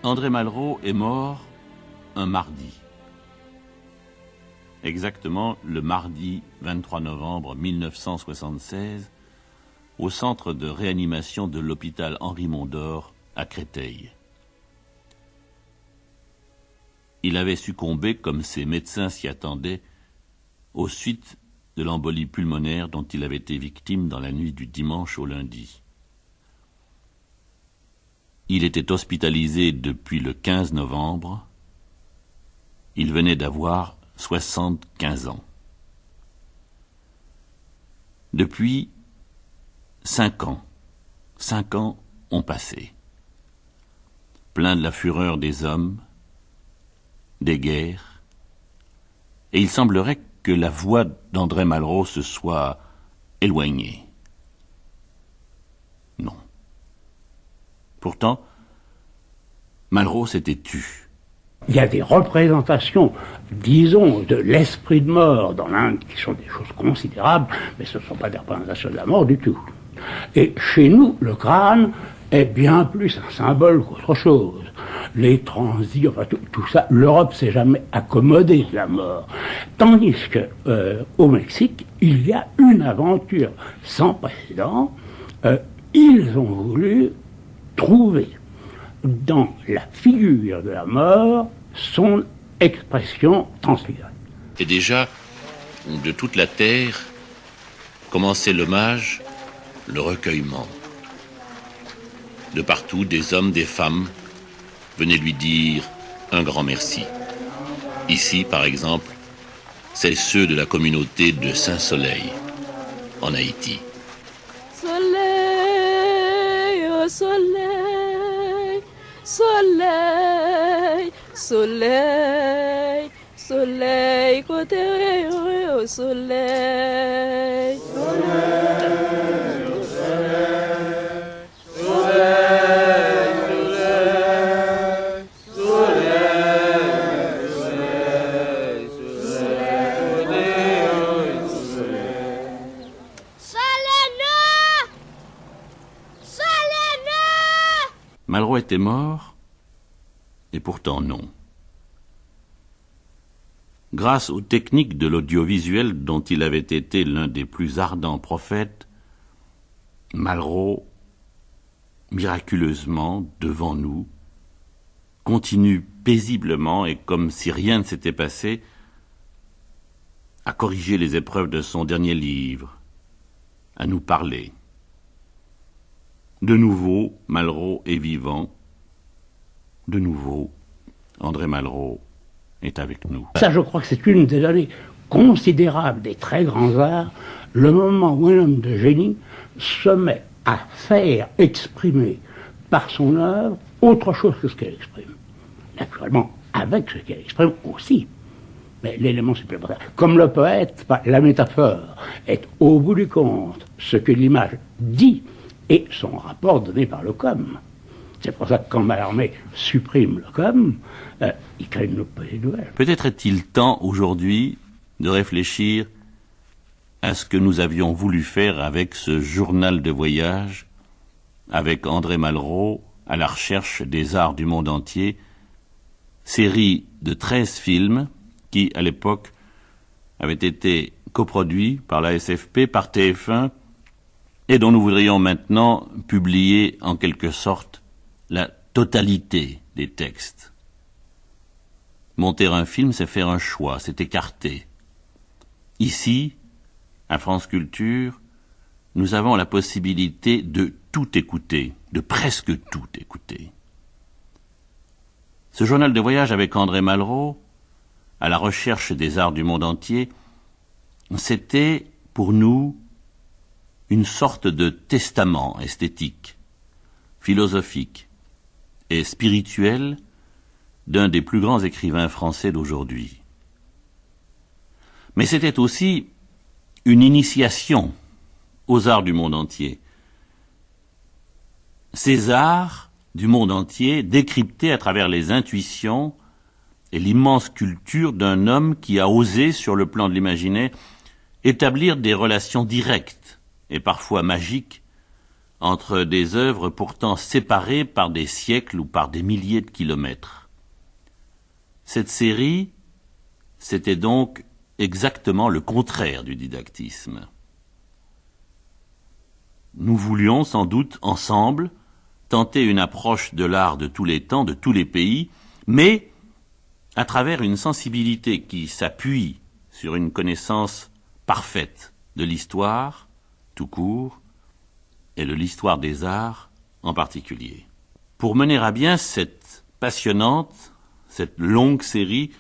André Malraux est mort un mardi. Exactement le mardi 23 novembre 1976, au centre de réanimation de l'hôpital Henri Mondor à Créteil. Il avait succombé, comme ses médecins s'y attendaient, aux suites de l'embolie pulmonaire dont il avait été victime dans la nuit du dimanche au lundi. Il était hospitalisé depuis le 15 novembre. Il venait d'avoir 75 ans. Depuis 5 ans ont passé. Plein de la fureur des hommes, des guerres, et il semblerait que la voix d'André Malraux se soit éloignée. Non. Pourtant, Malraux s'était tu. Il y a des représentations, disons, de l'esprit de mort dans l'Inde qui sont des choses considérables, mais ce ne sont pas des représentations de la mort du tout. Et chez nous, le crâne est bien plus un symbole qu'autre chose. Les transits, enfin tout ça, l'Europe s'est jamais accommodée de la mort. Tandis que au Mexique, il y a une aventure sans précédent. Ils ont voulu trouver dans la figure de la mort son expression transfigurée. Et déjà, de toute la terre, commençait l'hommage, le recueillement. De partout, des hommes, des femmes venaient lui dire un grand merci. Ici, par exemple, c'est ceux de la communauté de Saint-Soleil, en Haïti. Soleil, oh soleil, soleil, soleil, soleil, côté au soleil. Malraux était mort, et pourtant non. Grâce aux techniques de l'audiovisuel dont il avait été l'un des plus ardents prophètes, Malraux, miraculeusement, devant nous, continue paisiblement et comme si rien ne s'était passé, à corriger les épreuves de son dernier livre, à nous parler. De nouveau, Malraux est vivant. De nouveau, André Malraux est avec nous. Ça, je crois que c'est une des années considérables des très grands arts, le moment où un homme de génie se met à faire exprimer par son œuvre autre chose que ce qu'elle exprime. Naturellement, avec ce qu'elle exprime aussi. Mais l'élément supplémentaire. Comme le poète, la métaphore est au bout du compte ce que l'image dit et son rapport donné par le com. C'est pour ça que quand Mallarmé supprime le com, il crée une poésie nouvelle. Peut-être est-il temps aujourd'hui de réfléchir à ce que nous avions voulu faire avec ce journal de voyage, avec André Malraux à la recherche des arts du monde entier, série de 13 films qui, à l'époque, avaient été coproduits par la SFP, par TF1, et dont nous voudrions maintenant publier en quelque sorte la totalité des textes. Monter un film, c'est faire un choix, c'est écarter. Ici, à France Culture, nous avons la possibilité de tout écouter, de presque tout écouter. Ce journal de voyage avec André Malraux, à la recherche des arts du monde entier, c'était pour nous une sorte de testament esthétique, philosophique et spirituel d'un des plus grands écrivains français d'aujourd'hui. Mais c'était aussi une initiation aux arts du monde entier. Ces arts du monde entier décryptés à travers les intuitions et l'immense culture d'un homme qui a osé, sur le plan de l'imaginaire, établir des relations directes et parfois magiques entre des œuvres pourtant séparées par des siècles ou par des milliers de kilomètres. Cette série, c'était donc exactement le contraire du didactisme. Nous voulions sans doute ensemble tenter une approche de l'art de tous les temps, de tous les pays, mais à travers une sensibilité qui s'appuie sur une connaissance parfaite de l'histoire, tout court, et de l'histoire des arts en particulier. Pour mener à bien cette passionnante, cette longue série,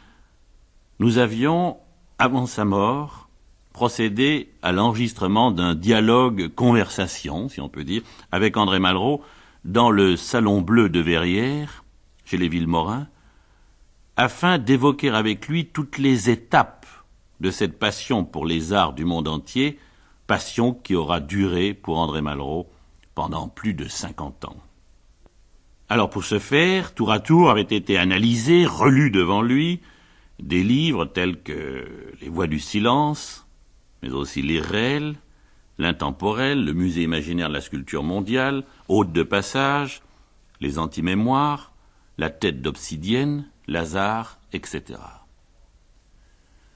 nous avions, avant sa mort, procédé à l'enregistrement d'un dialogue-conversation, si on peut dire, avec André Malraux, dans le Salon Bleu de Verrières, chez les Villemorins, afin d'évoquer avec lui toutes les étapes de cette passion pour les arts du monde entier, passion qui aura duré pour André Malraux pendant plus de 50 ans. Alors pour ce faire, tour à tour avaient été analysés, relus devant lui, des livres tels que Les Voix du silence, mais aussi l'Irréel, l'Intemporel, le Musée imaginaire de la sculpture mondiale, Hôtes de passage, les Antimémoires, La tête d'obsidienne, Lazare, etc.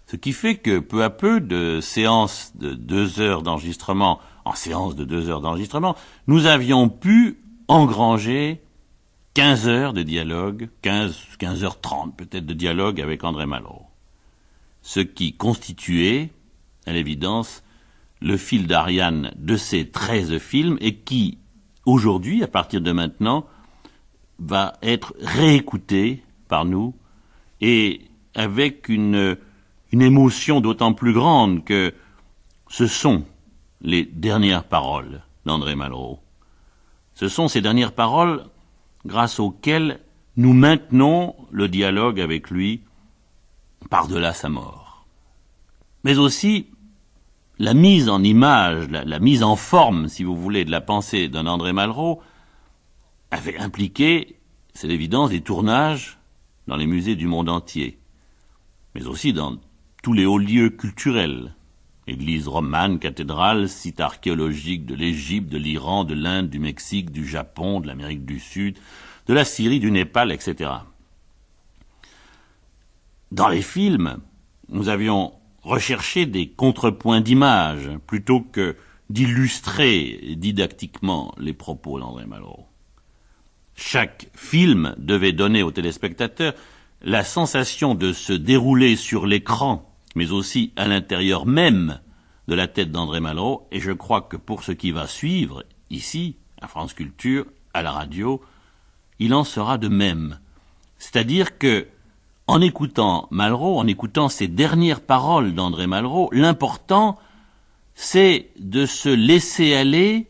Ce qui fait que peu à peu, de séances de 2 heures d'enregistrement en séance de 2 heures d'enregistrement, nous avions pu engranger 15 heures de dialogue, 15h30 peut-être de dialogue avec André Malraux. Ce qui constituait, à l'évidence, le fil d'Ariane de ces 13 films et qui, aujourd'hui, à partir de maintenant, va être réécouté par nous et avec une émotion d'autant plus grande que ce sont les dernières paroles d'André Malraux. Ce sont ces dernières paroles grâce auxquelles nous maintenons le dialogue avec lui par-delà sa mort. Mais aussi la mise en image, la mise en forme, si vous voulez, de la pensée d'un André Malraux avait impliqué, c'est l'évidence, des tournages dans les musées du monde entier, mais aussi dans tous les hauts lieux culturels, églises romanes, cathédrales, sites archéologiques de l'Égypte, de l'Iran, de l'Inde, du Mexique, du Japon, de l'Amérique du Sud, de la Syrie, du Népal, etc. Dans les films, nous avions recherché des contrepoints d'image plutôt que d'illustrer didactiquement les propos d'André Malraux. Chaque film devait donner aux téléspectateurs la sensation de se dérouler sur l'écran, mais aussi à l'intérieur même de la tête d'André Malraux, et je crois que pour ce qui va suivre, ici, à France Culture, à la radio, il en sera de même. C'est-à-dire que, en écoutant Malraux, en écoutant ces dernières paroles d'André Malraux, l'important, c'est de se laisser aller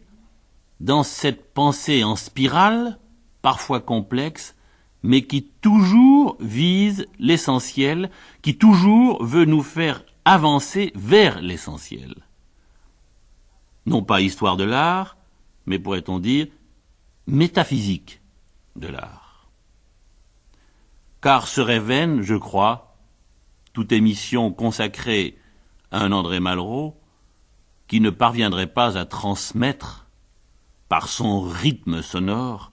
dans cette pensée en spirale, parfois complexe, mais qui toujours vise l'essentiel, qui toujours veut nous faire avancer vers l'essentiel. Non pas histoire de l'art, mais pourrait-on dire métaphysique de l'art. Car serait vaine, je crois, toute émission consacrée à un André Malraux qui ne parviendrait pas à transmettre, par son rythme sonore,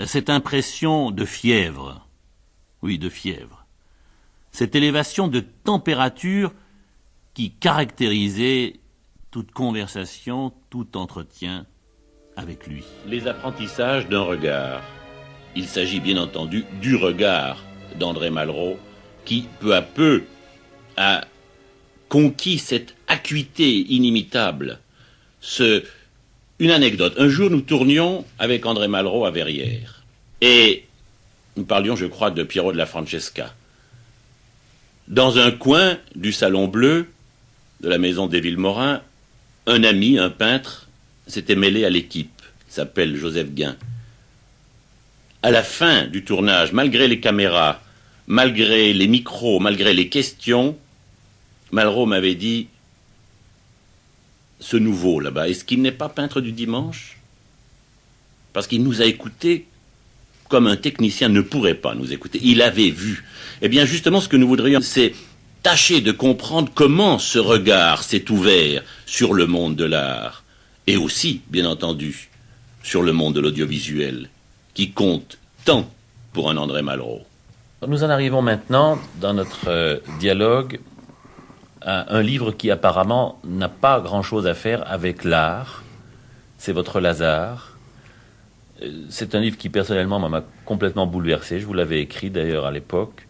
cette impression de fièvre, oui, de fièvre, cette élévation de température qui caractérisait toute conversation, tout entretien avec lui. Les apprentissages d'un regard. Il s'agit bien entendu du regard d'André Malraux qui, peu à peu, a conquis cette acuité inimitable. Une anecdote. Un jour, nous tournions avec André Malraux à Verrières. Et nous parlions, je crois, de Piero de la Francesca. Dans un coin du Salon Bleu, de la maison des Villemorins, un ami, un peintre, s'était mêlé à l'équipe. Il s'appelle Joseph Guin. À la fin du tournage, malgré les caméras, malgré les micros, malgré les questions, Malraux m'avait dit: ce nouveau là-bas, est-ce qu'il n'est pas peintre du dimanche? Parce qu'il nous a écoutés comme un technicien ne pourrait pas nous écouter. Il avait vu. Eh bien, justement, ce que nous voudrions, c'est tâcher de comprendre comment ce regard s'est ouvert sur le monde de l'art. Et aussi, bien entendu, sur le monde de l'audiovisuel, qui compte tant pour un André Malraux. Nous en arrivons maintenant, dans notre dialogue, à un livre qui apparemment n'a pas grand-chose à faire avec l'art. C'est votre Lazare. C'est un livre qui personnellement m'a complètement bouleversé. Je vous l'avais écrit d'ailleurs à l'époque,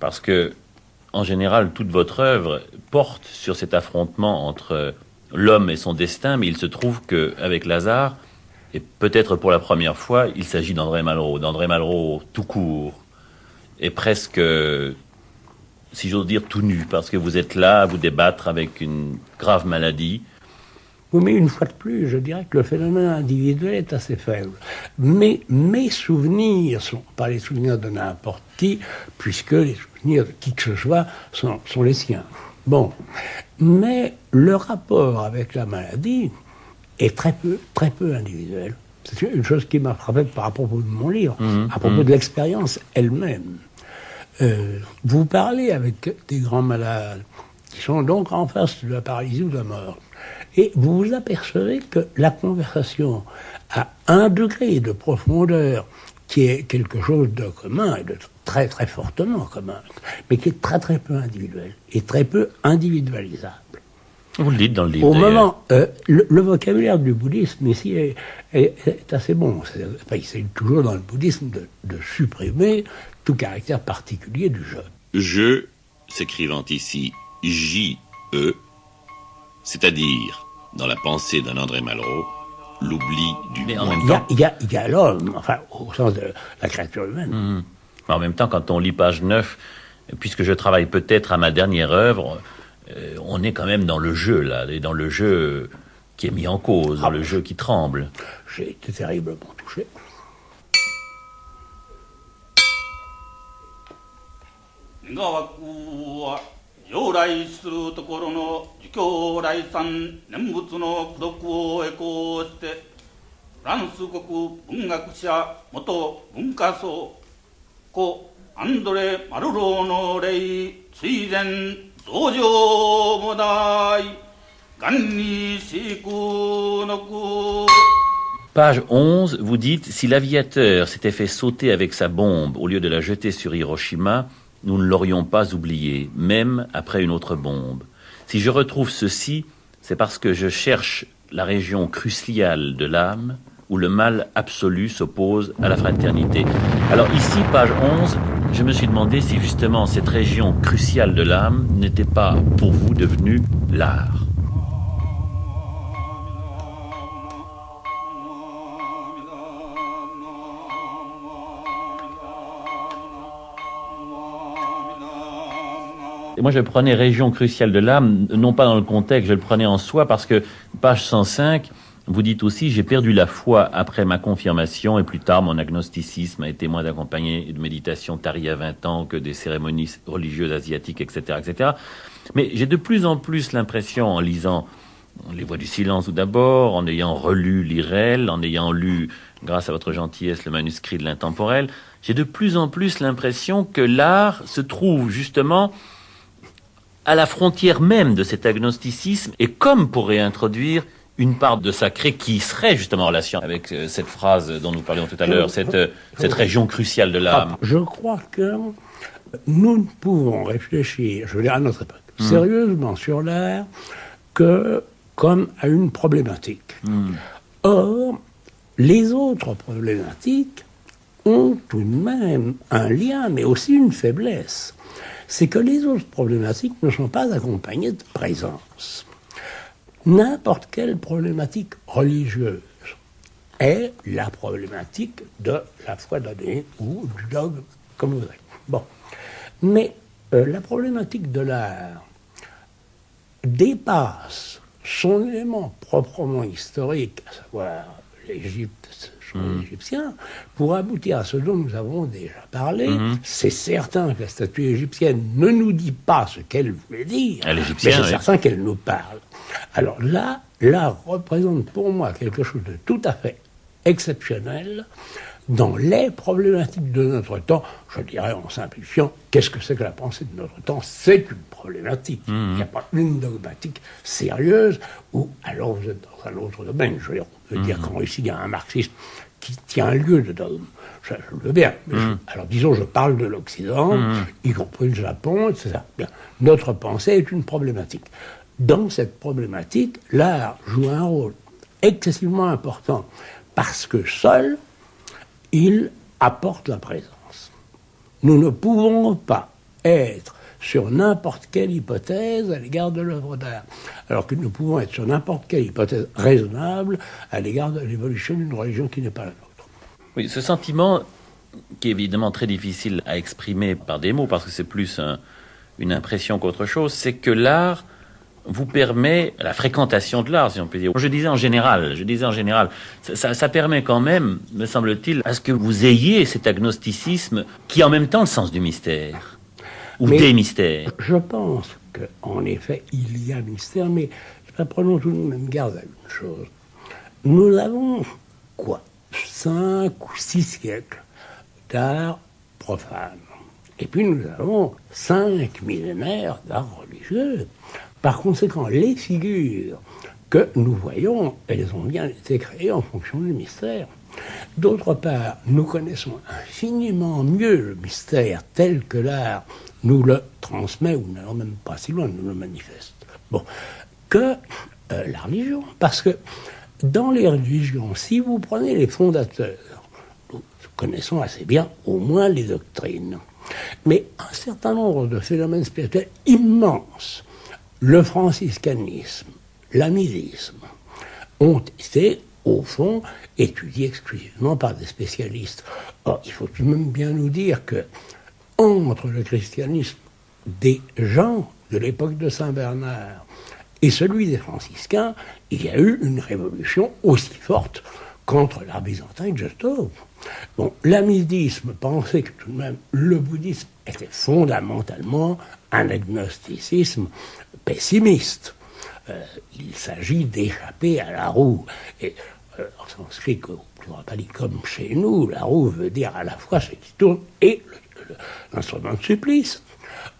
parce que, en général, toute votre œuvre porte sur cet affrontement entre l'homme et son destin, mais il se trouve qu'avec Lazare, et peut-être pour la première fois, il s'agit d'André Malraux tout court, et presque, si j'ose dire, tout nu, parce que vous êtes là à vous débattre avec une grave maladie. Oui, mais une fois de plus, je dirais que le phénomène individuel est assez faible. Mais mes souvenirs sont pas les souvenirs de n'importe qui, puisque les souvenirs de qui que ce soit sont les siens. Bon. Mais le rapport avec la maladie est très peu individuel. C'est une chose qui m'a frappé à propos de mon livre, à propos de l'expérience elle-même. Vous parlez avec des grands malades qui sont donc en face de la paralysie ou de la mort. Et vous vous apercevez que la conversation a un degré de profondeur qui est quelque chose de commun et de très très fortement commun, mais qui est très très peu individuel et très peu individualisable. Vous le dites dans le livre. Au moment, le vocabulaire du bouddhisme ici est assez bon. Il s'agit toujours dans le bouddhisme de supprimer tout caractère particulier du je. Je, s'écrivant ici J-E, c'est-à-dire, dans la pensée d'un André Malraux, l'oubli du mais en moi. même temps, Il y a l'homme, enfin, au sens de la créature humaine. En même temps, quand on lit page 9, puisque je travaille peut-être à ma dernière œuvre, on est quand même dans le jeu, là, et dans le jeu qui est mis en cause, dans le jeu qui tremble. J'ai été terriblement touché. Page 11, vous dites « Si l'aviateur s'était fait sauter avec sa bombe au lieu de la jeter sur Hiroshima, nous ne l'aurions pas oublié, même après une autre bombe. Si je retrouve ceci, c'est parce que je cherche la région cruciale de l'âme, où le mal absolu s'oppose à la fraternité. » Alors ici, page 11, je me suis demandé si justement cette région cruciale de l'âme n'était pas pour vous devenue l'art. Et moi, je prenais région cruciale de l'âme, non pas dans le contexte, je le prenais en soi, parce que, page 105, vous dites aussi, j'ai perdu la foi après ma confirmation, et plus tard, mon agnosticisme a été moins accompagné de méditation tarie à 20 ans que des cérémonies religieuses asiatiques, etc., etc. Mais j'ai de plus en plus l'impression, en lisant Les Voix du Silence tout d'abord, en ayant relu l'Irel, en ayant lu, grâce à votre gentillesse, le manuscrit de l'Intemporel, j'ai de plus en plus l'impression que l'art se trouve justement à la frontière même de cet agnosticisme, et comme pour réintroduire une part de sacré qui serait justement en relation avec cette phrase dont nous parlions tout à l'heure, cette région cruciale de l'âme. Je crois que nous ne pouvons réfléchir, je veux dire à notre époque, sérieusement sur l'art que comme à une problématique. Or, les autres problématiques ont tout de même un lien, mais aussi une faiblesse. C'est que les autres problématiques ne sont pas accompagnées de présence. N'importe quelle problématique religieuse est la problématique de la foi donnée ou du dogme, comme vous voudrez. Bon. Mais la problématique de l'art dépasse son élément proprement historique, à savoir l'Égypte, les Égyptiens, pour aboutir à ce dont nous avons déjà parlé. C'est certain que la statue égyptienne ne nous dit pas ce qu'elle voulait dire, mais c'est certain qu'elle nous parle. Alors là, l'art représente pour moi quelque chose de tout à fait exceptionnel dans les problématiques de notre temps. Je dirais en simplifiant, qu'est-ce que c'est que la pensée de notre temps? C'est une problématique. Il n'y a pas une dogmatique sérieuse, ou alors vous êtes dans un autre domaine. Je veux dire, on peut dire qu'en Russie, il y a un marxisme qui tient lieu de dogme. Je le veux bien. Alors, disons, je parle de l'Occident, y compris le Japon, etc. Bien. Notre pensée est une problématique. Dans cette problématique, l'art joue un rôle excessivement important parce que seul, il apporte la présence. Nous ne pouvons pas être sur n'importe quelle hypothèse à l'égard de l'œuvre d'art, alors que nous pouvons être sur n'importe quelle hypothèse raisonnable à l'égard de l'évolution d'une religion qui n'est pas la nôtre. Oui, ce sentiment, qui est évidemment très difficile à exprimer par des mots, parce que c'est plus une impression qu'autre chose, c'est que l'art vous permet, la fréquentation de l'art, si on peut dire, je disais en général, ça permet quand même, me semble-t-il, à ce que vous ayez cet agnosticisme qui est en même temps le sens du mystère, ou des mystères. Je pense qu'en effet, il y a mystère, mais prenons tout de même garde à une chose. Nous avons, 5 ou 6 siècles d'art profane. Et puis nous avons 5 millénaires d'art religieux. Par conséquent, les figures que nous voyons, elles ont bien été créées en fonction du mystère. D'autre part, nous connaissons infiniment mieux le mystère tel que l'art nous le transmet, ou n'allons même pas si loin, nous le manifeste. Que la religion. Parce que dans les religions, si vous prenez les fondateurs, nous connaissons assez bien au moins les doctrines, mais un certain nombre de phénomènes spirituels immenses, le franciscanisme, l'amidisme, ont été, au fond, étudiés exclusivement par des spécialistes. Or, il faut tout de même bien nous dire que, entre le christianisme des gens de l'époque de Saint-Bernard et celui des franciscains, il y a eu une révolution aussi forte qu'entre l'art byzantin et Giotto. L'amidisme pensait que tout de même le bouddhisme était fondamentalement un agnosticisme pessimiste. Il s'agit d'échapper à la roue. Et en sanskrit, on pas dit comme chez nous, la roue veut dire à la fois ce qui tourne et l'instrument de supplice.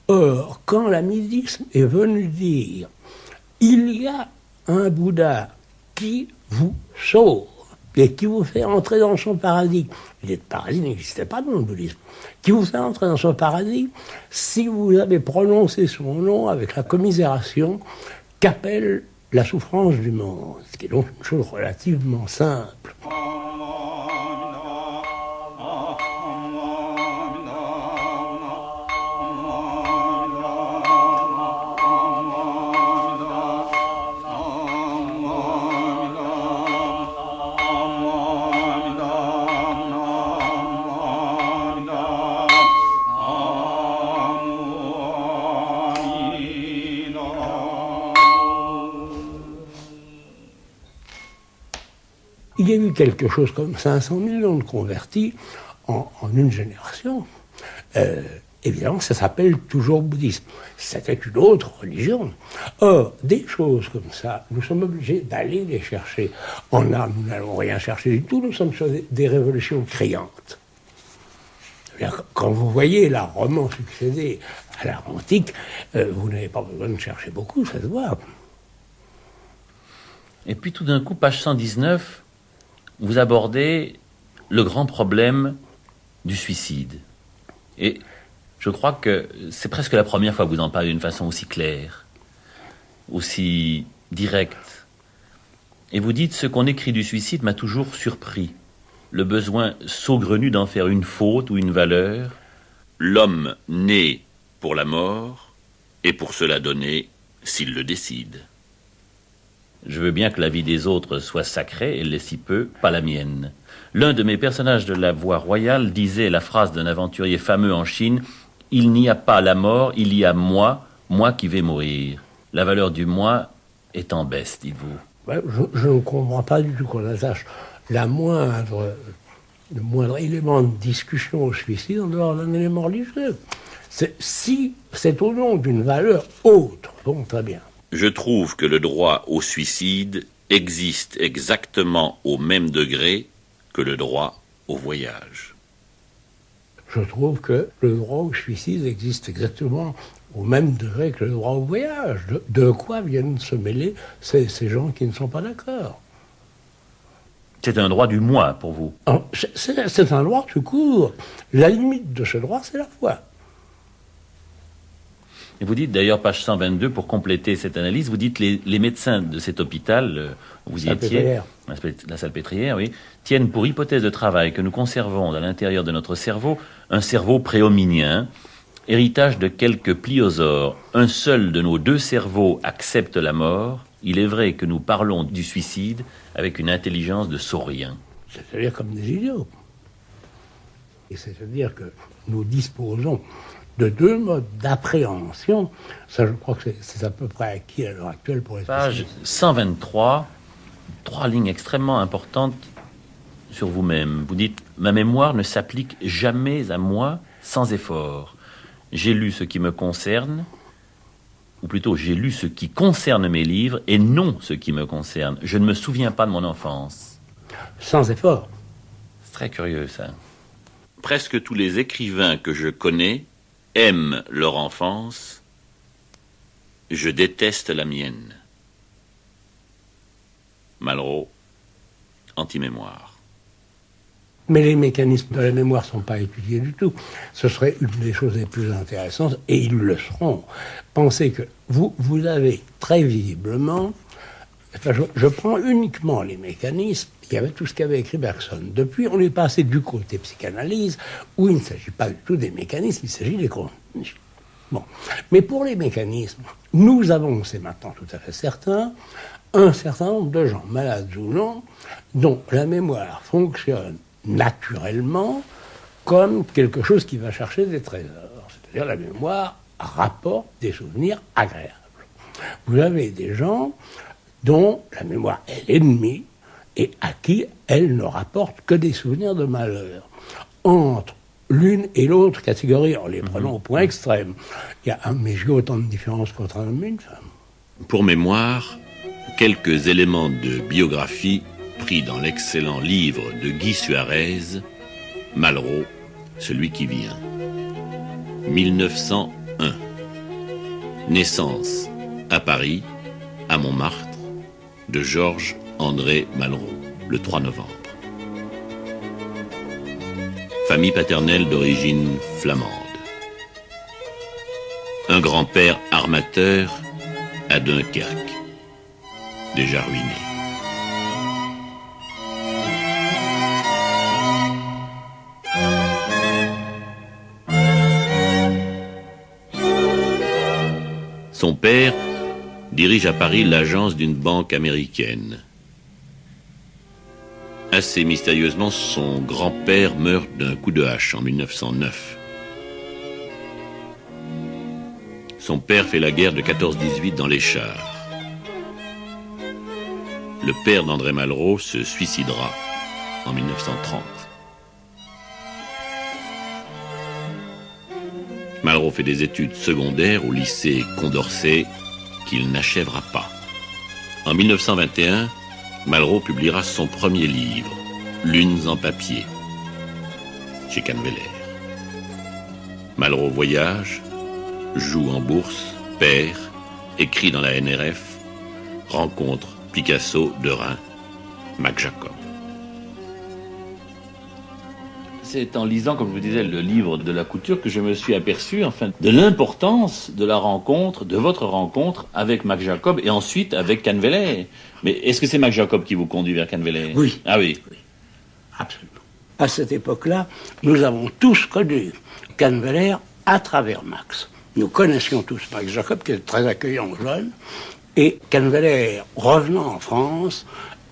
Or, quand l'amidisme est venu dire il y a un Bouddha qui vous sauve et qui vous fait entrer dans son paradis. L'idée de paradis n'existait pas dans le bouddhisme. Qui vous fait entrer dans son paradis si vous avez prononcé son nom avec la commisération qu'appelle la souffrance du monde, ce qui est donc une chose relativement simple. Il y a eu quelque chose comme 500 millions de convertis en une génération. Évidemment, ça s'appelle toujours bouddhisme. C'était une autre religion. Or, des choses comme ça, nous sommes obligés d'aller les chercher. En art, nous n'allons rien chercher du tout, nous sommes sur des révolutions criantes. Quand vous voyez l'art roman succéder à l'art antique, vous n'avez pas besoin de chercher beaucoup, ça se voit. Et puis tout d'un coup, page 119, vous abordez le grand problème du suicide. Et je crois que c'est presque la première fois que vous en parlez d'une façon aussi claire, aussi directe. Et vous dites, ce qu'on écrit du suicide m'a toujours surpris. Le besoin saugrenu d'en faire une faute ou une valeur. L'homme naît pour la mort et pour se la donner s'il le décide. Je veux bien que la vie des autres soit sacrée, elle l'est si peu, pas la mienne. L'un de mes personnages de la voix royale disait la phrase d'un aventurier fameux en Chine, « Il n'y a pas la mort, il y a moi, moi qui vais mourir. » La valeur du moi est en baisse, dites-vous. Je ne comprends pas du tout qu'on attache le moindre élément de discussion au suicide en dehors d'un élément religieux. Si c'est au nom d'une valeur autre, bon, très bien. Je trouve que le droit au suicide existe exactement au même degré que le droit au voyage. Je trouve que le droit au suicide existe exactement au même degré que le droit au voyage. De quoi viennent se mêler ces gens qui ne sont pas d'accord? C'est un droit du moi pour vous. C'est un droit tout court. La limite de ce droit, c'est la foi. Et vous dites d'ailleurs, page 122, pour compléter cette analyse, vous dites les médecins de cet hôpital, vous y étiez, la Salpêtrière, oui, tiennent pour hypothèse de travail que nous conservons à l'intérieur de notre cerveau un cerveau préhominien, héritage de quelques pliosaures. Un seul de nos deux cerveaux accepte la mort. Il est vrai que nous parlons du suicide avec une intelligence de saurien. C'est-à-dire comme des idiots. Et c'est-à-dire que nous disposons de deux modes d'appréhension. Ça, je crois que c'est à peu près acquis à l'heure actuelle pour les Page 123, 3 lignes extrêmement importantes sur vous-même. Vous dites « Ma mémoire ne s'applique jamais à moi sans effort. J'ai lu ce qui me concerne, ou plutôt j'ai lu ce qui concerne mes livres et non ce qui me concerne. Je ne me souviens pas de mon enfance. » Sans effort. C'est très curieux, ça. Presque tous les écrivains que je connais aiment leur enfance. Je déteste la mienne. Malraux, anti-mémoire. Mais les mécanismes de la mémoire ne sont pas étudiés du tout. Ce serait une des choses les plus intéressantes, et ils le seront. Pensez que vous avez très visiblement... Enfin, je prends uniquement les mécanismes. Il y avait tout ce qu'avait écrit Bergson. Depuis, on est passé du côté psychanalyse, où il ne s'agit pas du tout des mécanismes, il s'agit des chronologies. Bon. Mais pour les mécanismes, nous avons, c'est maintenant tout à fait certain, un certain nombre de gens, malades ou non, dont la mémoire fonctionne naturellement comme quelque chose qui va chercher des trésors. C'est-à-dire la mémoire rapporte des souvenirs agréables. Vous avez des gens dont la mémoire est l'ennemi et à qui elle ne rapporte que des souvenirs de malheur. Entre l'une et l'autre catégorie, en les prenant au point extrême, il y a mais j'ai autant de différences qu'entre un homme et une femme. Pour mémoire, quelques éléments de biographie pris dans l'excellent livre de Guy Suarez, Malraux, celui qui vient. 1901. Naissance à Paris, à Montmartre, de Georges-André Malraux, le 3 novembre. Famille paternelle d'origine flamande. Un grand-père armateur à Dunkerque, déjà ruiné. Son père dirige à Paris l'agence d'une banque américaine. Assez mystérieusement, son grand-père meurt d'un coup de hache en 1909. Son père fait la guerre de 14-18 dans les chars. Le père d'André Malraux se suicidera en 1930. Malraux fait des études secondaires au lycée Condorcet qu'il n'achèvera pas. En 1921, Malraux publiera son premier livre, Lunes en papier, chez Canveller. Malraux voyage, joue en bourse, perd, écrit dans la NRF, rencontre Picasso, Derain, Mac Jacob. C'est en lisant, comme je vous disais, le livre de la couture que je me suis aperçu, enfin, de l'importance de la rencontre, de votre rencontre avec Mac Jacob et ensuite avec Canveller. Mais est-ce que c'est Mac Jacob qui vous conduit vers Canveller? Oui. Ah oui. Oui. Absolument. À cette époque-là, nous avons tous connu Canveller à travers Max. Nous connaissions tous Max Jacob, qui était très accueillant jeune, et Canveller, revenant en France,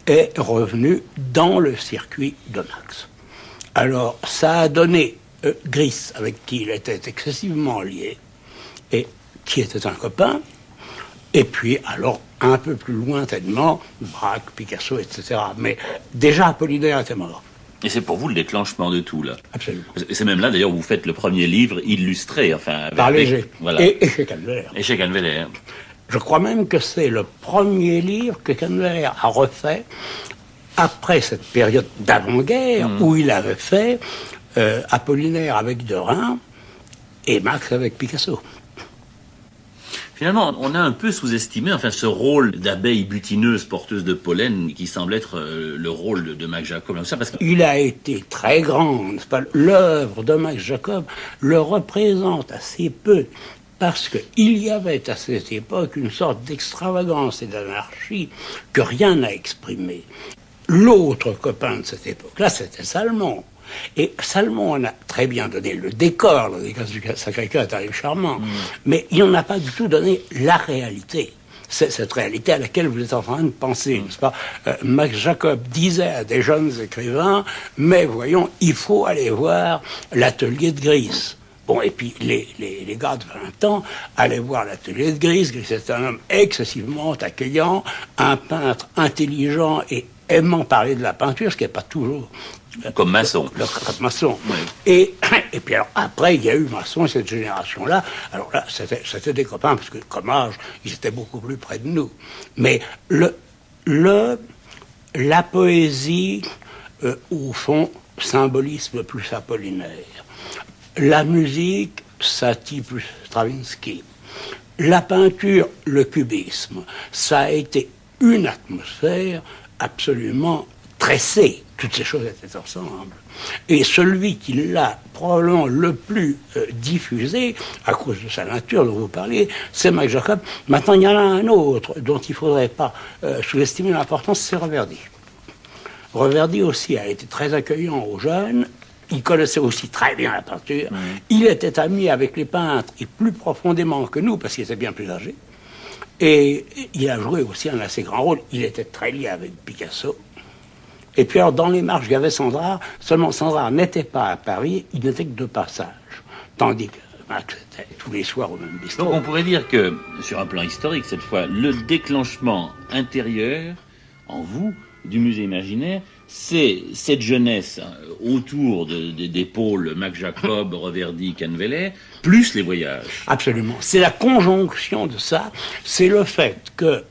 est revenu dans le circuit de Max. Alors, ça a donné Gris, avec qui il était excessivement lié, et qui était un copain, et puis, alors, un peu plus lointainement, Braque, Picasso, etc. Mais déjà, Apollinaire était mort. Et c'est pour vous le déclenchement de tout, là. Absolument. Et c'est même là, d'ailleurs, où vous faites le premier livre illustré, enfin... Par Léger. Voilà. Et chez Canveller. Et chez Canveller. Je crois même que c'est le premier livre que Canveller a refait après cette période d'avant-guerre où il avait fait Apollinaire avec Derain et Max avec Picasso. Finalement, on a un peu sous-estimé ce rôle d'abeille butineuse porteuse de pollen qui semble être le rôle de Max Jacob. Il a été très grand, n'est-ce pas? L'œuvre de Max Jacob le représente assez peu, parce qu'il y avait à cette époque une sorte d'extravagance et d'anarchie que rien n'a exprimé. L'autre copain de cette époque-là, c'était Salmon. Et Salmon en a très bien donné le décor, le décor du Sacré-Cœur est arrivé charmant, mais il n'en a pas du tout donné la réalité. C'est cette réalité à laquelle vous êtes en train de penser, n'est-ce pas? Max Jacob disait à des jeunes écrivains, mais voyons, il faut aller voir l'atelier de Gris. Bon, et puis les gars de 20 ans allaient voir l'atelier de Gris. Gris est un homme excessivement accueillant, un peintre intelligent et aimant parler de la peinture, ce qui n'est pas toujours... Comme Masson. Comme Masson. Oui. Et puis alors, après, il y a eu Masson et cette génération-là. Alors là, c'était des copains, parce que comme âge, ils étaient beaucoup plus près de nous. Mais la poésie, au fond, symbolisme plus apollinaire. La musique, Satie plus Stravinsky. La peinture, le cubisme. Ça a été une atmosphère absolument tressée. Toutes ces choses étaient ensemble. Et celui qui l'a probablement le plus diffusé, à cause de sa nature dont vous parliez, c'est Max Jacob. Maintenant, il y en a un autre dont il ne faudrait pas sous-estimer l'importance, c'est Reverdy. Reverdy aussi a été très accueillant aux jeunes. Il connaissait aussi très bien la peinture. Il était ami avec les peintres, et plus profondément que nous, parce qu'il était bien plus âgé. Et il a joué aussi un assez grand rôle. Il était très lié avec Picasso. Et puis alors, dans les marches, il y avait Sandrard. Seulement, Sandrard n'était pas à Paris, il n'était que de passage. Tandis que Max était tous les soirs au même bistrot. Donc on pourrait dire que, sur un plan historique cette fois, le déclenchement intérieur, en vous, du musée imaginaire, c'est cette jeunesse autour des pôles Max Jacob, Reverdy, Cannevellet, plus les voyages. Absolument. C'est la conjonction de ça. C'est le fait que,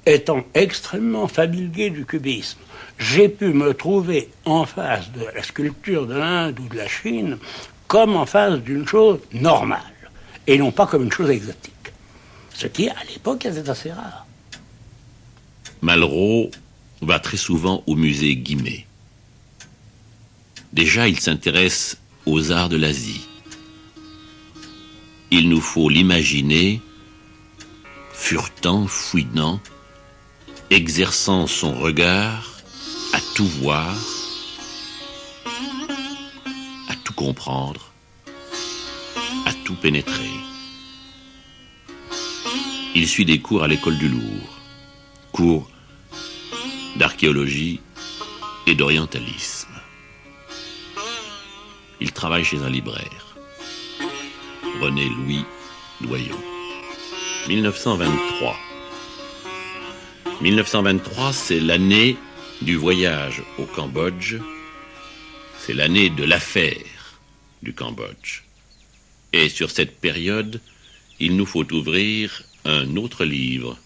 étant extrêmement familier du cubisme, j'ai pu me trouver en face de la sculpture de l'Inde ou de la Chine comme en face d'une chose normale, et non pas comme une chose exotique. Ce qui, à l'époque, était assez rare. Malraux va très souvent au musée Guimet. Déjà, il s'intéresse aux arts de l'Asie. Il nous faut l'imaginer, furetant, fouinant, exerçant son regard à tout voir, à tout comprendre, à tout pénétrer. Il suit des cours à l'école du Louvre, cours d'archéologie et d'orientalisme. Il travaille chez un libraire, René Louis Doyon. 1923. 1923, c'est l'année du voyage au Cambodge. C'est l'année de l'affaire du Cambodge. Et sur cette période, il nous faut ouvrir un autre livre,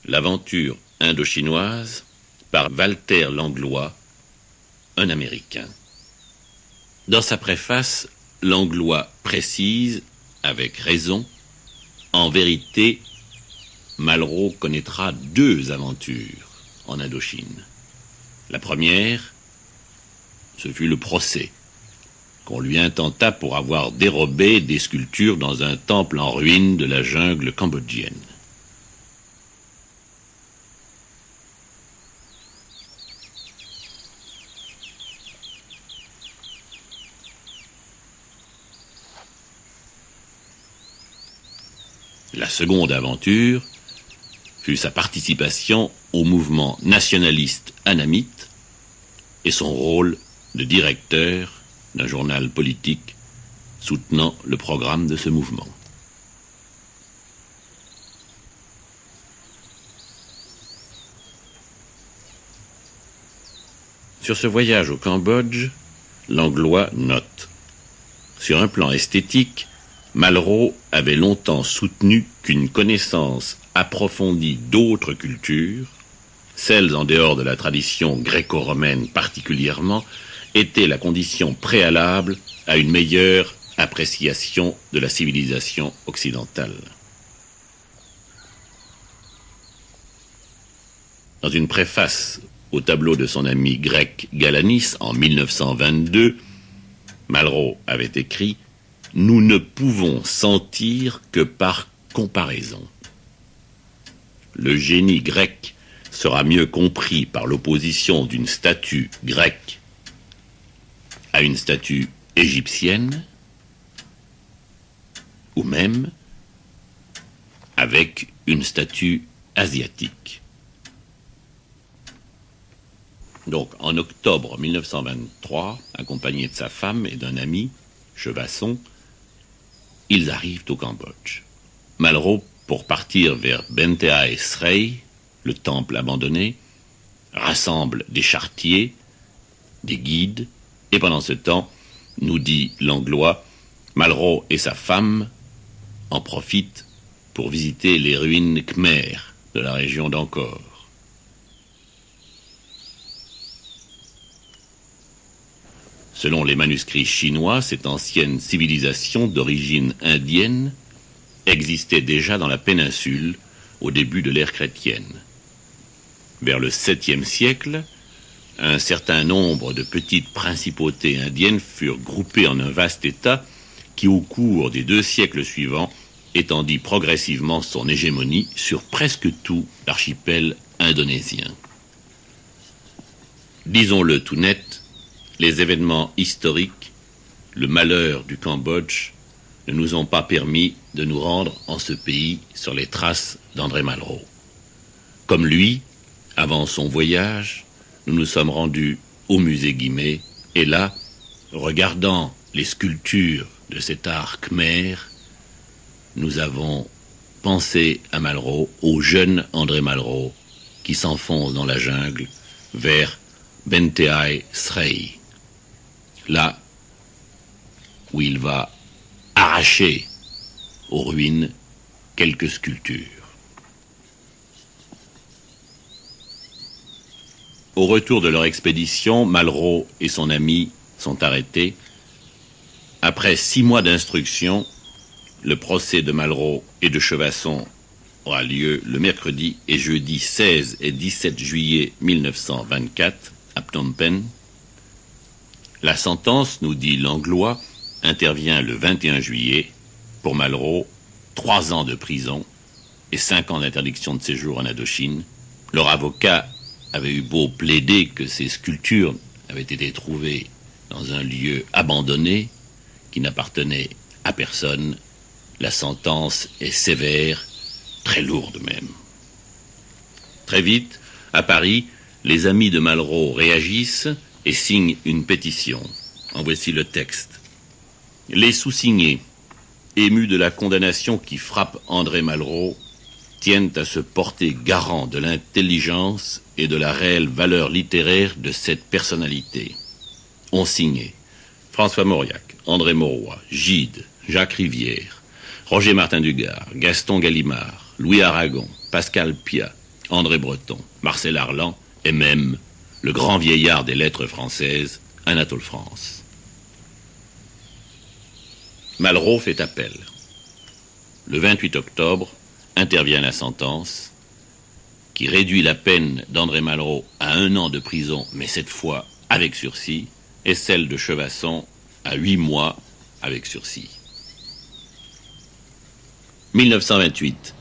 L'aventure indochinoise, par Walter Langlois, un Américain. Dans sa préface, Langlois précise, avec raison, en vérité, Malraux connaîtra 2 aventures en Indochine. La première, ce fut le procès qu'on lui intenta pour avoir dérobé des sculptures dans un temple en ruine de la jungle cambodgienne. La seconde aventure fut sa participation au mouvement nationaliste annamite et son rôle de directeur d'un journal politique soutenant le programme de ce mouvement. Sur ce voyage au Cambodge, Langlois note: sur un plan esthétique, Malraux avait longtemps soutenu qu'une connaissance approfondie d'autres cultures, celles en dehors de la tradition gréco-romaine particulièrement, était la condition préalable à une meilleure appréciation de la civilisation occidentale. Dans une préface au tableau de son ami grec Galanis en 1922, Malraux avait écrit « Nous ne pouvons sentir que par comparaison. Le génie grec sera mieux compris par l'opposition d'une statue grecque à une statue égyptienne, ou même avec une statue asiatique. » Donc, en octobre 1923, accompagné de sa femme et d'un ami, Chevasson, ils arrivent au Cambodge. Malraux, pour partir vers Benteae Srey, le temple abandonné, rassemble des charretiers, des guides, et pendant ce temps, nous dit Langlois, Malraux et sa femme en profitent pour visiter les ruines khmères de la région d'Angkor. Selon les manuscrits chinois, cette ancienne civilisation d'origine indienne existait déjà dans la péninsule au début de l'ère chrétienne. Vers le 7e siècle, un certain nombre de petites principautés indiennes furent groupées en un vaste État qui, au cours des 2 siècles suivants, étendit progressivement son hégémonie sur presque tout l'archipel indonésien. Disons-le tout net, les événements historiques, le malheur du Cambodge, ne nous ont pas permis de nous rendre en ce pays sur les traces d'André Malraux. Comme lui, avant son voyage, nous nous sommes rendus au musée Guimet, et là, regardant les sculptures de cet art khmer, nous avons pensé à Malraux, au jeune André Malraux, qui s'enfonce dans la jungle vers Benteae Srey, là où il va arracher aux ruines quelques sculptures. Au retour de leur expédition, Malraux et son ami sont arrêtés. Après 6 mois d'instruction, le procès de Malraux et de Chevasson aura lieu le mercredi et jeudi 16 et 17 juillet 1924 à Phnom Penh. La sentence, nous dit Langlois, intervient le 21 juillet. Pour Malraux, 3 ans de prison et 5 ans d'interdiction de séjour en Indochine. Leur avocat avait eu beau plaider que ces sculptures avaient été trouvées dans un lieu abandonné qui n'appartenait à personne. La sentence est sévère, très lourde même. Très vite, à Paris, les amis de Malraux réagissent et signent une pétition. En voici le texte. Les sous-signés, émus de la condamnation qui frappe André Malraux, tiennent à se porter garant de l'intelligence et de la réelle valeur littéraire de cette personnalité. Ont signé François Mauriac, André Mauroy, Gide, Jacques Rivière, Roger Martin Dugard, Gaston Gallimard, Louis Aragon, Pascal Piat, André Breton, Marcel Arlan et même le grand vieillard des lettres françaises, Anatole France. Malraux fait appel. Le 28 octobre, intervient la sentence qui réduit la peine d'André Malraux à 1 an de prison, mais cette fois avec sursis, et celle de Chevasson à 8 mois avec sursis. 1928.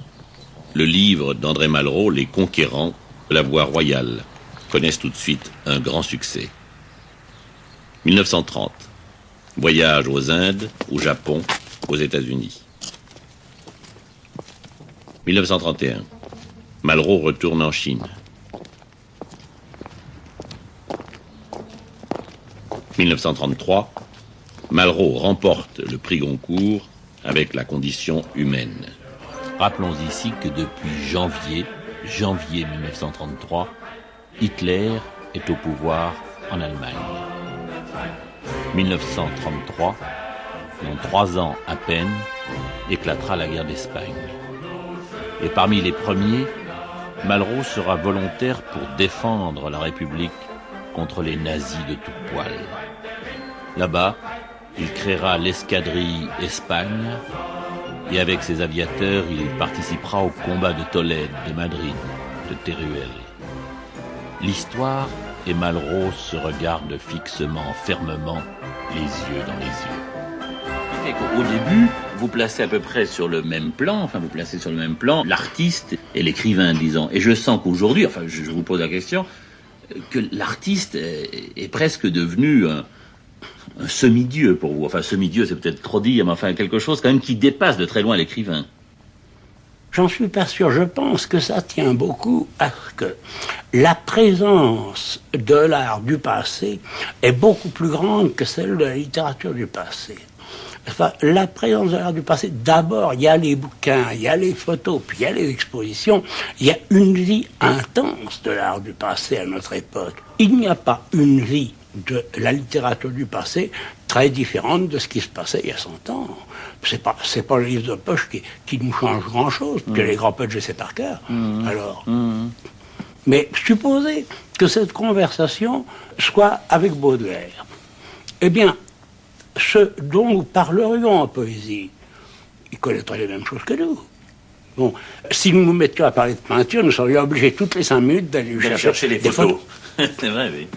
Le livre d'André Malraux, Les Conquérants de la voie royale, connaissent tout de suite un grand succès. 1930. Voyage aux Indes, au Japon, aux États-Unis. 1931. Malraux retourne en Chine. 1933. Malraux remporte le prix Goncourt avec La condition humaine. Rappelons ici que depuis janvier 1933, Hitler est au pouvoir en Allemagne. 1933, dans 3 ans à peine, éclatera la guerre d'Espagne. Et parmi les premiers, Malraux sera volontaire pour défendre la République contre les nazis de tout poil. Là-bas, Il créera l'escadrille Espagne et avec ses aviateurs, il participera au combat de Tolède, de Madrid, de Teruel. L'histoire et Malraux se regardent fixement, fermement, les yeux dans les yeux. Au début, vous placez à peu près sur le même plan, l'artiste et l'écrivain, disons. Et je sens qu'aujourd'hui, je vous pose la question, que l'artiste est presque devenu un semi-dieu pour vous. Enfin, semi-dieu, c'est peut-être trop dire, mais quelque chose quand même qui dépasse de très loin l'écrivain. J'en suis pas sûr. Je pense que ça tient beaucoup à ce que la présence de l'art du passé est beaucoup plus grande que celle de la littérature du passé. Enfin, la présence de l'art du passé, d'abord, il y a les bouquins, il y a les photos, puis il y a les expositions. Il y a une vie intense de l'art du passé à notre époque. Il n'y a pas une vie de la littérature du passé très différente de ce qui se passait il y a 100 ans. C'est pas le livre de poche qui nous change grand-chose, parce que les grands potes, je sais par cœur. Alors. Mais supposez que cette conversation soit avec Baudelaire. Eh bien, ce dont nous parlerions en poésie, il connaîtrait les mêmes choses que nous. Bon, si nous nous mettions à parler de peinture, nous serions obligés toutes les 5 minutes d'aller chercher les photos. C'est vrai, oui.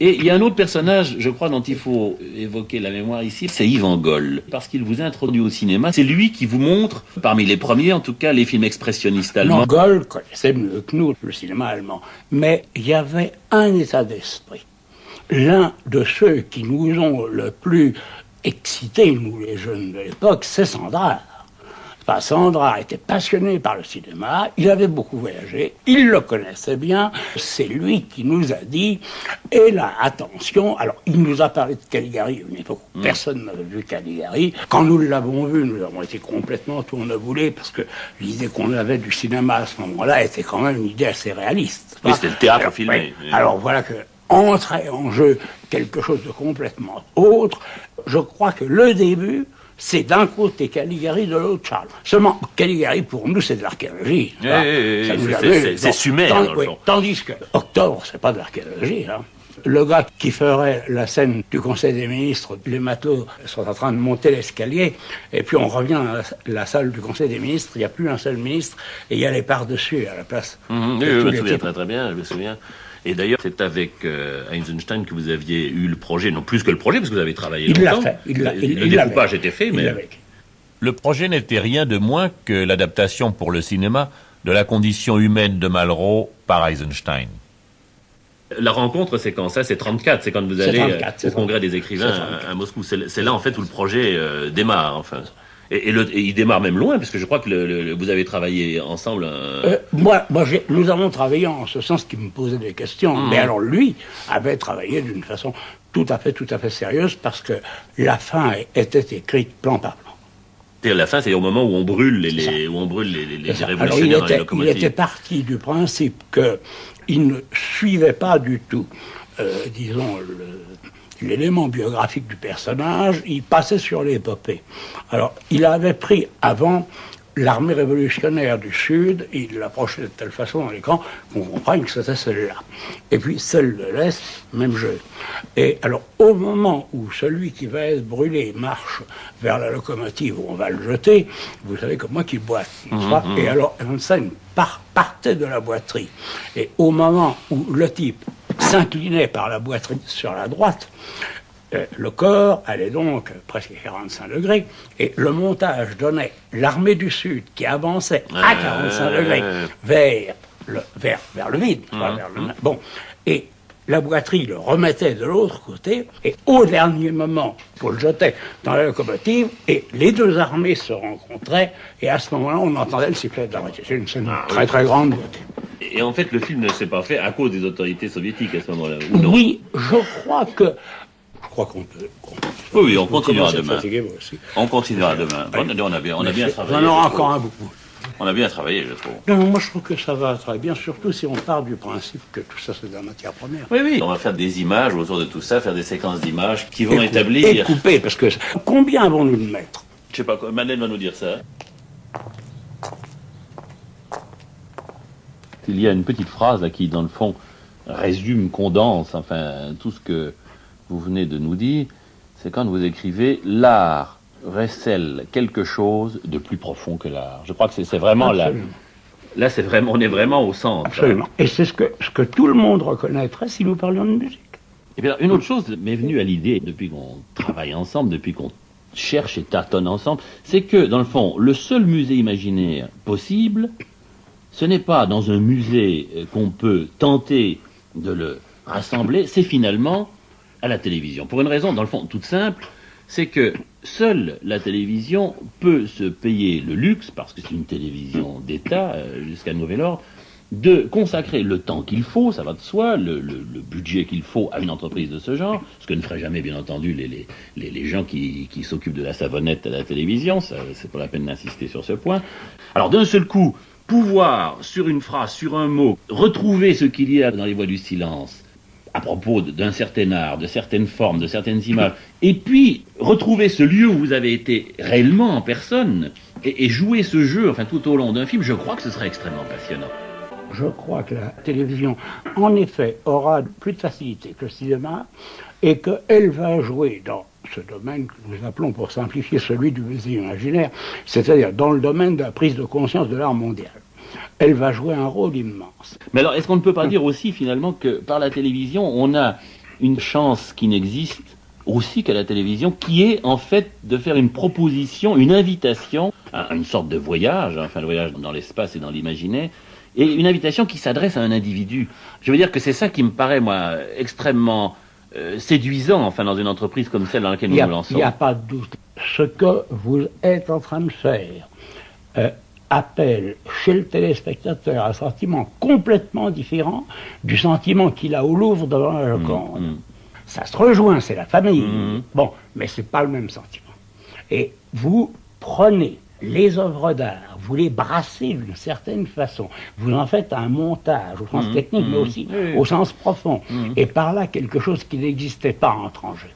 Et il y a un autre personnage, je crois, dont il faut évoquer la mémoire ici, c'est Yvan Goll, parce qu'il vous a introduit au cinéma. C'est lui qui vous montre, parmi les premiers en tout cas, les films expressionnistes allemands. Non, Goll connaissait mieux que nous le cinéma allemand, mais il y avait un état d'esprit. L'un de ceux qui nous ont le plus excités, nous les jeunes de l'époque, c'est Sandrard. Sandrard était passionné par le cinéma, il avait beaucoup voyagé, il le connaissait bien, c'est lui qui nous a dit, et là, attention, alors il nous a parlé de Caligari, à une époque où personne n'avait vu Caligari. Quand nous l'avons vu, nous avons été complètement tourneboulés, parce que l'idée qu'on avait du cinéma à ce moment-là était quand même une idée assez réaliste. Oui, c'était le théâtre filmé. Oui. Alors voilà que entrait en jeu quelque chose de complètement autre. Je crois que le début, c'est d'un côté Caligari, de l'autre Charles. Seulement, Caligari, pour nous, c'est de l'archéologie. C'est sumaire, dans le fond. Tandis que Octobre, c'est pas de l'archéologie. Hein. Le gars qui ferait la scène du Conseil des ministres, les matelots sont en train de monter l'escalier, et puis on revient à la salle du Conseil des ministres, il n'y a plus un seul ministre, et il y a les par-dessus à la place. Je me souviens très bien, je me souviens. Et d'ailleurs, c'est avec Eisenstein que vous aviez eu le projet, non plus que le projet, parce que vous avez travaillé longtemps. Il l'a fait. Le découpage était fait, mais... Le projet n'était rien de moins que l'adaptation pour le cinéma de la condition humaine de Malraux par Eisenstein. La rencontre, c'est quand ça? C'est 34, c'est quand vous allez au Congrès des écrivains à Moscou. C'est là, en fait, où le projet démarre, enfin. Et il démarre même loin, parce que je crois que vous avez travaillé ensemble. Nous avons travaillé en ce sens qu'il me posait des questions. Mais alors lui avait travaillé d'une façon tout à fait sérieuse, parce que la fin était écrite plan par plan. C'est-à-dire la fin, c'est au moment où on brûle les révolutionnaires dans les locomotives. Il était parti du principe qu'il ne suivait pas du tout, disons, l'élément biographique du personnage, il passait sur l'épopée. Alors, il avait pris avant l'armée révolutionnaire du Sud, il l'approchait de telle façon dans l'écran qu'on comprenne que c'était celle-là. Et puis celle de l'Est, même jeu. Et alors, au moment où celui qui va être brûlé marche vers la locomotive où on va le jeter, vous savez comme moi qu'il boite, n'est-ce pas? Et alors, Einstein partait de la boiterie. Et au moment où le type s'inclinait par la boiterie sur la droite, le corps allait donc presque à 45 degrés, et le montage donnait l'armée du Sud qui avançait à 45 degrés vers le vide. Bon, et la boiterie le remettait de l'autre côté, et au dernier moment, on le jetait dans la locomotive, et les deux armées se rencontraient, et à ce moment-là, on entendait le sifflet de la moitié. C'est une scène très grande beauté. Et en fait, le film ne s'est pas fait à cause des autorités soviétiques à ce moment-là. Oui, je crois qu'on peut. Oui, on continuera demain. On continuera demain. On a bien travaillé. On en aura encore un beaucoup. On a bien travaillé, je trouve. Non, moi je trouve que ça va très bien, surtout si on part du principe que tout ça c'est de la matière première. Oui. On va faire des images autour de tout ça, faire des séquences d'images qui vont établir. Et couper, parce que combien avons-nous de mètres? Je sais pas, Madeleine va nous dire ça. Il y a une petite phrase là qui, dans le fond, résume, condense, enfin, tout ce que vous venez de nous dire. c'est quand vous écrivez « L'art recèle quelque chose de plus profond que l'art ». Je crois que c'est vraiment là. Là, c'est vraiment, on est vraiment au centre. Absolument. Et c'est ce que tout le monde reconnaîtrait si nous parlions de musique. Et bien, une autre chose m'est venue à l'idée, depuis qu'on travaille ensemble, depuis qu'on cherche et tâtonne ensemble, c'est que, dans le fond, le seul musée imaginaire possible, ce n'est pas dans un musée qu'on peut tenter de le rassembler, c'est finalement à la télévision. Pour une raison, dans le fond, toute simple, c'est que seule la télévision peut se payer le luxe, parce que c'est une télévision d'État jusqu'à nouvel ordre, de consacrer le temps qu'il faut, ça va de soi, le budget qu'il faut à une entreprise de ce genre, ce que ne feraient jamais, bien entendu, les gens qui s'occupent de la savonnette à la télévision, c'est pas la peine d'insister sur ce point. Alors, d'un seul coup, pouvoir, sur une phrase, sur un mot, retrouver ce qu'il y a dans les voix du silence, à propos d'un certain art, de certaines formes, de certaines images, et puis retrouver ce lieu où vous avez été réellement en personne, et jouer ce jeu, enfin tout au long d'un film, je crois que ce serait extrêmement passionnant. Je crois que la télévision, en effet, aura plus de facilité que le cinéma, et qu'elle va jouer dans ce domaine que nous appelons, pour simplifier, celui du musée imaginaire, c'est-à-dire dans le domaine de la prise de conscience de l'art mondial. Elle va jouer un rôle immense. Mais alors, est-ce qu'on ne peut pas dire aussi, finalement, que par la télévision, on a une chance qui n'existe aussi qu'à la télévision, qui est, en fait, de faire une proposition, une invitation à une sorte de voyage, enfin, le voyage dans l'espace et dans l'imaginaire, et une invitation qui s'adresse à un individu. Je veux dire que c'est ça qui me paraît, moi, extrêmement séduisant, enfin, dans une entreprise comme celle dans laquelle nous nous lançons. Il n'y a pas de doute. Ce que vous êtes en train de faire appelle chez le téléspectateur un sentiment complètement différent du sentiment qu'il a au Louvre devant la Joconde. Ça se rejoint, c'est la famille. Bon, mais c'est pas le même sentiment. Et vous prenez les œuvres d'art, vous les brassez d'une certaine façon, vous en faites un montage au sens technique, mais aussi au sens profond, et par là quelque chose qui n'existait pas entre en jeu.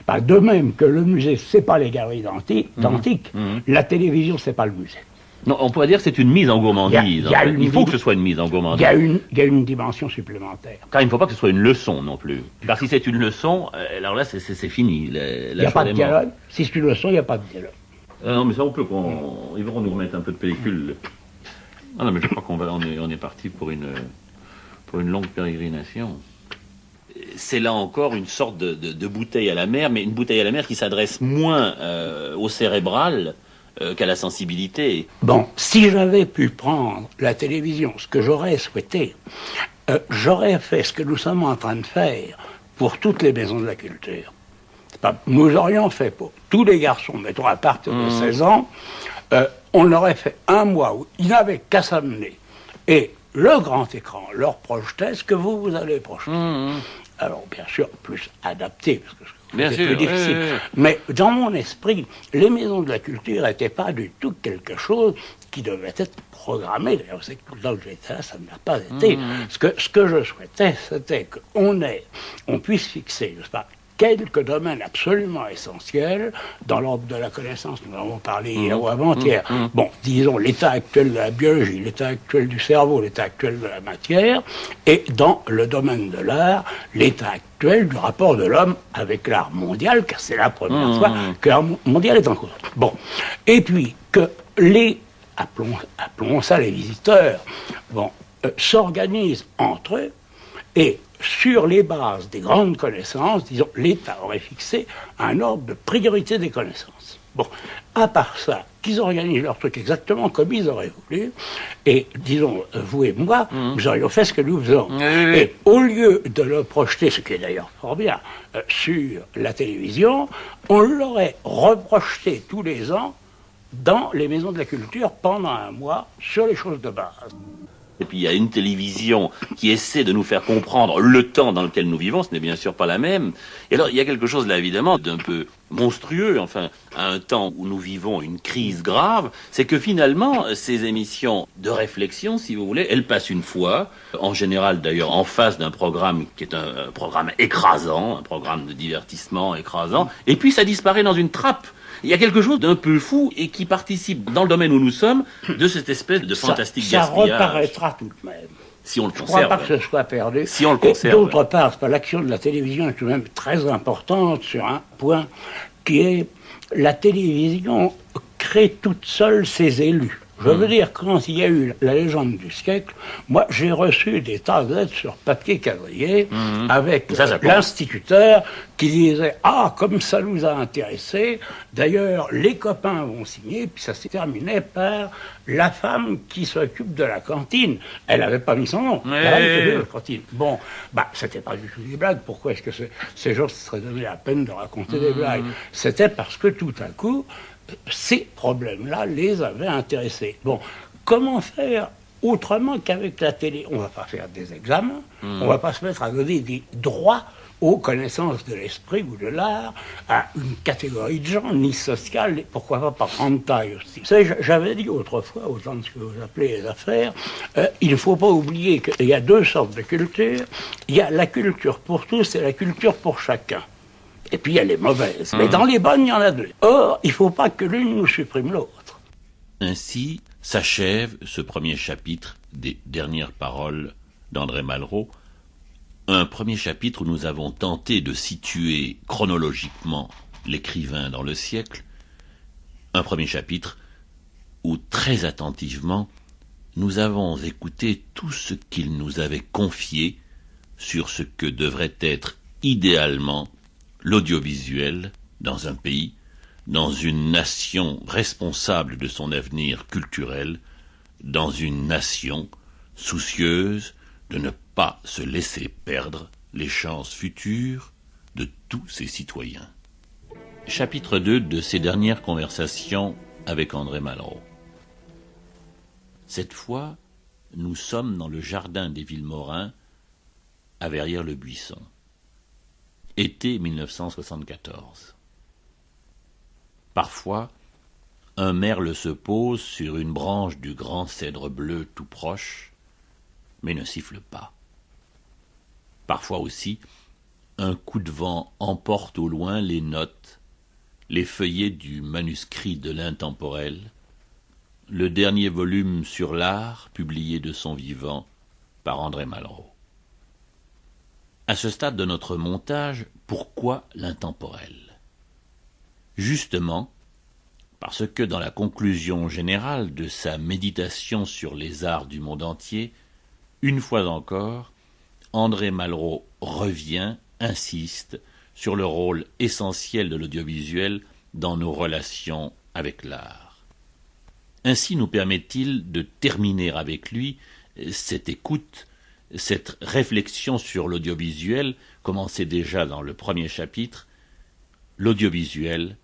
Pas de même que le musée, c'est pas les galeries d'antiques, la télévision, c'est pas le musée. Non, on pourrait dire que c'est une mise en gourmandise. Il faut que ce soit une mise en gourmandise. Il y a une dimension supplémentaire. Car il ne faut pas que ce soit une leçon non plus. Car si c'est une leçon, alors là, c'est fini. Il n'y a pas de dialogue. Si c'est une leçon, il n'y a pas de dialogue. Non, mais ça, on peut ils vont nous remettre un peu de pellicule. Ah non, mais je crois on est parti pour une longue pérégrination. C'est là encore une sorte de bouteille à la mer, mais une bouteille à la mer qui s'adresse moins au cérébral qu'à la sensibilité. Bon, si j'avais pu prendre la télévision, ce que j'aurais souhaité, j'aurais fait ce que nous sommes en train de faire pour toutes les maisons de la culture. Nous aurions fait pour tous les garçons, mettons à partir de 16 ans, on aurait fait un mois où ils n'avaient qu'à s'amener. Et le grand écran leur projetait ce que vous allez projeter. Alors, bien sûr, plus adapté, parce que c'est plus difficile. Mais dans mon esprit, les maisons de la culture n'étaient pas du tout quelque chose qui devait être programmé. D'ailleurs, c'est que tout le temps que j'étais là, ça ne l'a pas été. Ce que je souhaitais, c'était qu'on puisse fixer, n'est-ce pas, quelques domaines absolument essentiels dans l'ordre de la connaissance. Nous en avons parlé hier ou avant-hier. Bon, disons l'état actuel de la biologie, l'état actuel du cerveau, l'état actuel de la matière, et dans le domaine de l'art, l'état actuel du rapport de l'homme avec l'art mondial, car c'est la première fois que l'art mondial est en cause. Bon, et puis que appelons ça les visiteurs, s'organisent entre eux et sur les bases des grandes connaissances, disons, l'État aurait fixé un ordre de priorité des connaissances. Bon, à part ça, qu'ils organisent leur truc exactement comme ils auraient voulu, et disons, vous et moi, nous aurions fait ce que nous faisons. Et au lieu de le projeter, ce qui est d'ailleurs fort bien, sur la télévision, on l'aurait reprojeté tous les ans dans les maisons de la culture pendant un mois sur les choses de base. Et puis il y a une télévision qui essaie de nous faire comprendre le temps dans lequel nous vivons, ce n'est bien sûr pas la même. Et alors il y a quelque chose là évidemment d'un peu monstrueux, enfin, à un temps où nous vivons une crise grave, c'est que finalement ces émissions de réflexion, si vous voulez, elles passent une fois, en général d'ailleurs en face d'un programme qui est un programme écrasant, un programme de divertissement écrasant, et puis ça disparaît dans une trappe. Il y a quelque chose d'un peu fou et qui participe, dans le domaine où nous sommes, de cette espèce de fantastique gaspillage. Ça reparaîtra tout de même. Si on le Je ne crois conserve. pas que ce soit perdu. Si on le Et conserve. d'autre part, l'action de la télévision est tout de même très importante sur un point qui est la télévision crée toute seule ses élus. Je veux dire, quand il y a eu la légende du siècle, moi j'ai reçu des tas de lettres sur papier quadrillé avec Ça compte. l'instituteur qui disait « Ah, comme ça nous a intéressés, d'ailleurs les copains vont signer », puis ça s'est terminé par la femme qui s'occupe de la cantine. Elle n'avait pas mis son nom, Ouais. la femme qui s'occupe de la cantine. Bon, c'était pas du tout des blagues, pourquoi est-ce que ces gens se seraient donné la peine de raconter des blagues? C'était parce que tout à coup, ces problèmes-là les avaient intéressés. Bon, comment faire autrement qu'avec la télé? On ne va pas faire des examens, on ne va pas se mettre à donner des droits aux connaissances de l'esprit ou de l'art à une catégorie de gens, ni sociale, et pourquoi pas par grande taille aussi. Vous savez, j'avais dit autrefois, au temps de ce que vous appelez les affaires, il ne faut pas oublier qu'il y a deux sortes de cultures. Il y a la culture pour tous et la culture pour chacun. Et puis il y a les mauvaises. Mais dans les bonnes, il y en a deux. Or, il ne faut pas que l'une nous supprime l'autre. Ainsi s'achève ce premier chapitre des dernières paroles d'André Malraux, un premier chapitre où nous avons tenté de situer chronologiquement l'écrivain dans le siècle, un premier chapitre où très attentivement nous avons écouté tout ce qu'il nous avait confié sur ce que devrait être idéalement l'audiovisuel dans un pays, dans une nation responsable de son avenir culturel, dans une nation soucieuse de ne pas se laisser perdre les chances futures de tous ses citoyens. Chapitre 2 de ces dernières conversations avec André Malraux. Cette fois, nous sommes dans le jardin des Villemorins, à Verrières-le-Buisson. Été 1974. Parfois, un merle se pose sur une branche du grand cèdre bleu tout proche, mais ne siffle pas. Parfois aussi, un coup de vent emporte au loin les notes, les feuillets du manuscrit de l'Intemporel, le dernier volume sur l'art publié de son vivant par André Malraux. À ce stade de notre montage, pourquoi l'Intemporel? Justement, parce que dans la conclusion générale de sa méditation sur les arts du monde entier, une fois encore, André Malraux revient, insiste, sur le rôle essentiel de l'audiovisuel dans nos relations avec l'art. Ainsi nous permet-il de terminer avec lui cette écoute, cette réflexion sur l'audiovisuel, commencée déjà dans le premier chapitre, l'audiovisuel,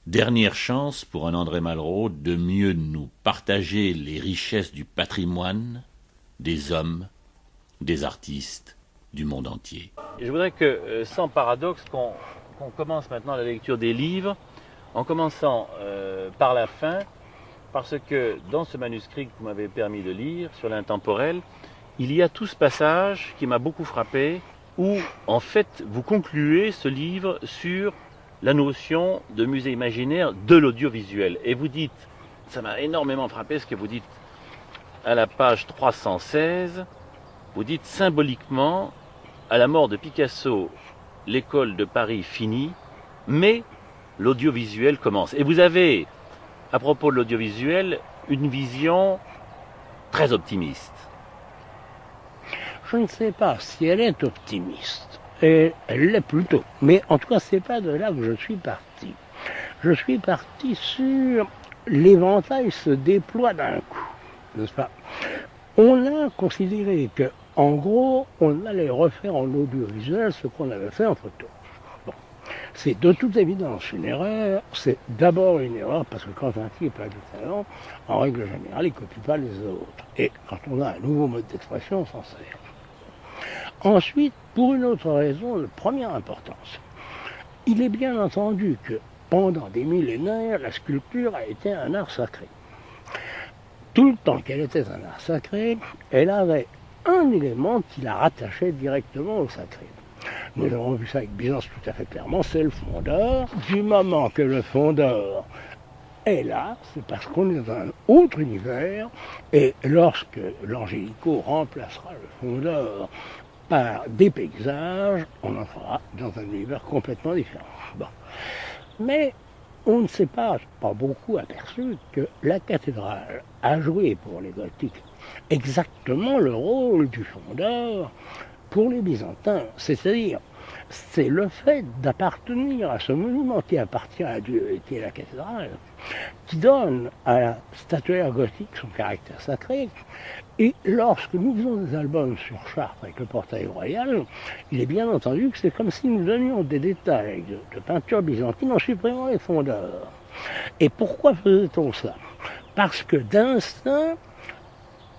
dernière chance pour un André Malraux de mieux nous partager les richesses du patrimoine, des hommes, des artistes, du monde entier. Et je voudrais que, sans paradoxe, qu'on commence maintenant la lecture des livres, en commençant par la fin, parce que dans ce manuscrit que vous m'avez permis de lire, sur l'Intemporel, il y a tout ce passage qui m'a beaucoup frappé, où en fait vous concluez ce livre sur la notion de musée imaginaire de l'audiovisuel. Et vous dites, ça m'a énormément frappé ce que vous dites à la page 316, vous dites symboliquement, à la mort de Picasso, l'école de Paris finit, mais l'audiovisuel commence. Et vous avez, à propos de l'audiovisuel, une vision très optimiste. Je ne sais pas si elle est optimiste. Et elle l'est plutôt. Mais en tout cas, c'est pas de là que je suis parti. Je suis parti sur l'éventail se déploie d'un coup, n'est-ce pas? On a considéré que, en gros, on allait refaire en audiovisuel ce qu'on avait fait en photo. Bon. C'est de toute évidence une erreur. C'est d'abord une erreur parce que quand un type a du talent, en règle générale, il ne copie pas les autres. Et quand on a un nouveau mode d'expression, on s'en sert. Ensuite, pour une autre raison de première importance, il est bien entendu que pendant des millénaires, la sculpture a été un art sacré. Tout le temps qu'elle était un art sacré, elle avait un élément qui la rattachait directement au sacré. Nous avons vu ça avec Byzance tout à fait clairement, c'est le fond d'or. Du moment que le fond d'or est là, c'est parce qu'on est dans un autre univers, et lorsque l'Angélico remplacera le Fond d'Or par des paysages, on entrera dans un univers complètement différent. Bon. Mais on ne s'est pas beaucoup aperçu que la cathédrale a joué pour les Gothiques exactement le rôle du Fond d'Or pour les Byzantins, c'est-à-dire c'est le fait d'appartenir à ce monument qui appartient à Dieu et qui est la cathédrale, qui donne à la statuaire gothique son caractère sacré. Et lorsque nous faisons des albums sur Chartres avec le portail royal, il est bien entendu que c'est comme si nous donnions des détails de peinture byzantine en supprimant les fonds d'or. Et pourquoi faisait-on ça? Parce que d'instinct,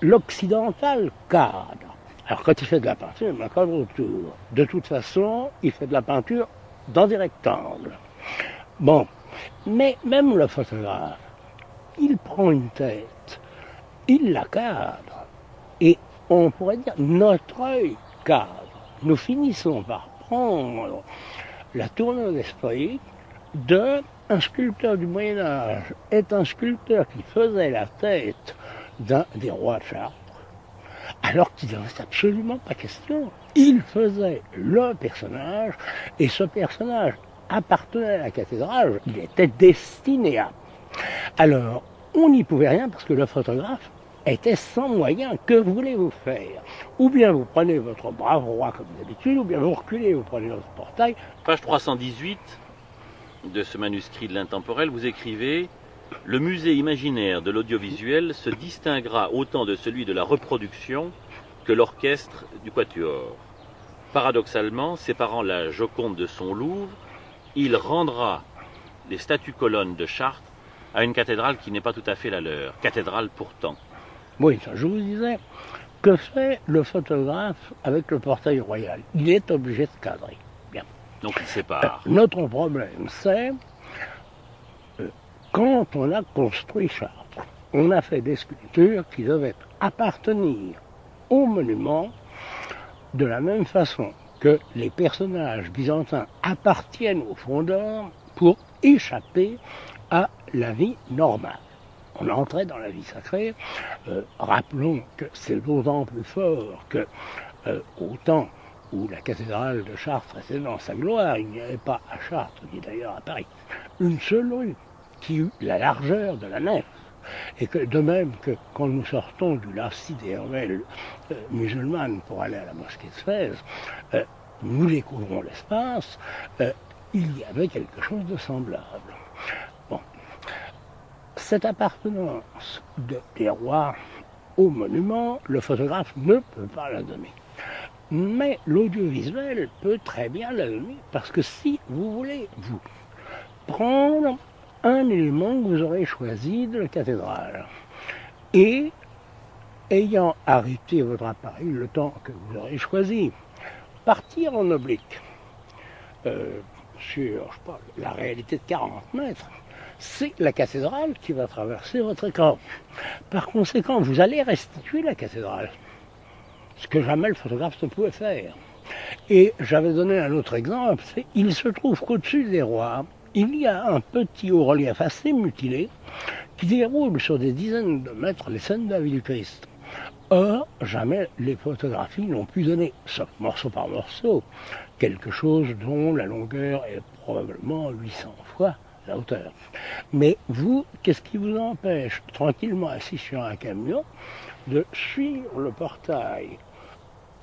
l'occidental cadre. Alors quand il fait de la peinture, il met un cadre autour. De toute façon, il fait de la peinture dans des rectangles. Bon, mais même le photographe, il prend une tête, il la cadre, et on pourrait dire notre œil cadre. Nous finissons par prendre la tournure d'esprit d'un sculpteur du Moyen-Âge est un sculpteur qui faisait la tête d'un des rois de Chartres, alors qu'il n'en est absolument pas question. Il faisait le personnage, et ce personnage appartenait à la cathédrale, il était destiné à. Alors, on n'y pouvait rien parce que le photographe était sans moyens. Que voulez-vous faire? Ou bien vous prenez votre brave roi comme d'habitude, ou bien vous reculez, vous prenez votre portail. Page 318 de ce manuscrit de l'intemporel, vous écrivez « Le musée imaginaire de l'audiovisuel se distinguera autant de celui de la reproduction que l'orchestre du quatuor. Paradoxalement, séparant la Joconde de son Louvre, il rendra les statues-colonnes de Chartres à une cathédrale qui n'est pas tout à fait la leur. Cathédrale pourtant. » Oui, ça, je vous disais, que fait le photographe avec le portail royal? Il est obligé de cadrer. Bien. Donc il sépare. Notre problème, c'est quand on a construit Chartres, on a fait des sculptures qui devaient appartenir au monument de la même façon que les personnages byzantins appartiennent au Fond d'Or pour échapper à la vie normale. On entrait dans la vie sacrée. Rappelons que c'est d'autant plus fort que au temps où la cathédrale de Chartres était dans sa gloire, il n'y avait pas à Chartres, ni d'ailleurs à Paris, une seule rue qui eut la largeur de la nef. Et que de même que quand nous sortons du lacis des ruelles musulmanes pour aller à la mosquée de Fès, nous découvrons l'espace, il y avait quelque chose de semblable. Bon. Cette appartenance des rois au monument, le photographe ne peut pas la donner. Mais l'audiovisuel peut très bien la donner, parce que si vous voulez, vous, prendre un élément que vous aurez choisi de la cathédrale, et, ayant arrêté votre appareil le temps que vous aurez choisi, partir en oblique sur, je sais pas, la réalité de 40 mètres, c'est la cathédrale qui va traverser votre écran. Par conséquent, vous allez restituer la cathédrale, ce que jamais le photographe ne pouvait faire. Et j'avais donné un autre exemple, c'est il se trouve qu'au-dessus des rois, il y a un petit haut-relief assez mutilé qui déroule sur des dizaines de mètres les scènes de la vie du Christ. Or, jamais les photographies n'ont pu donner, sauf morceau par morceau, quelque chose dont la longueur est probablement 800 fois la hauteur. Mais vous, qu'est-ce qui vous empêche, tranquillement assis sur un camion, de suivre le portail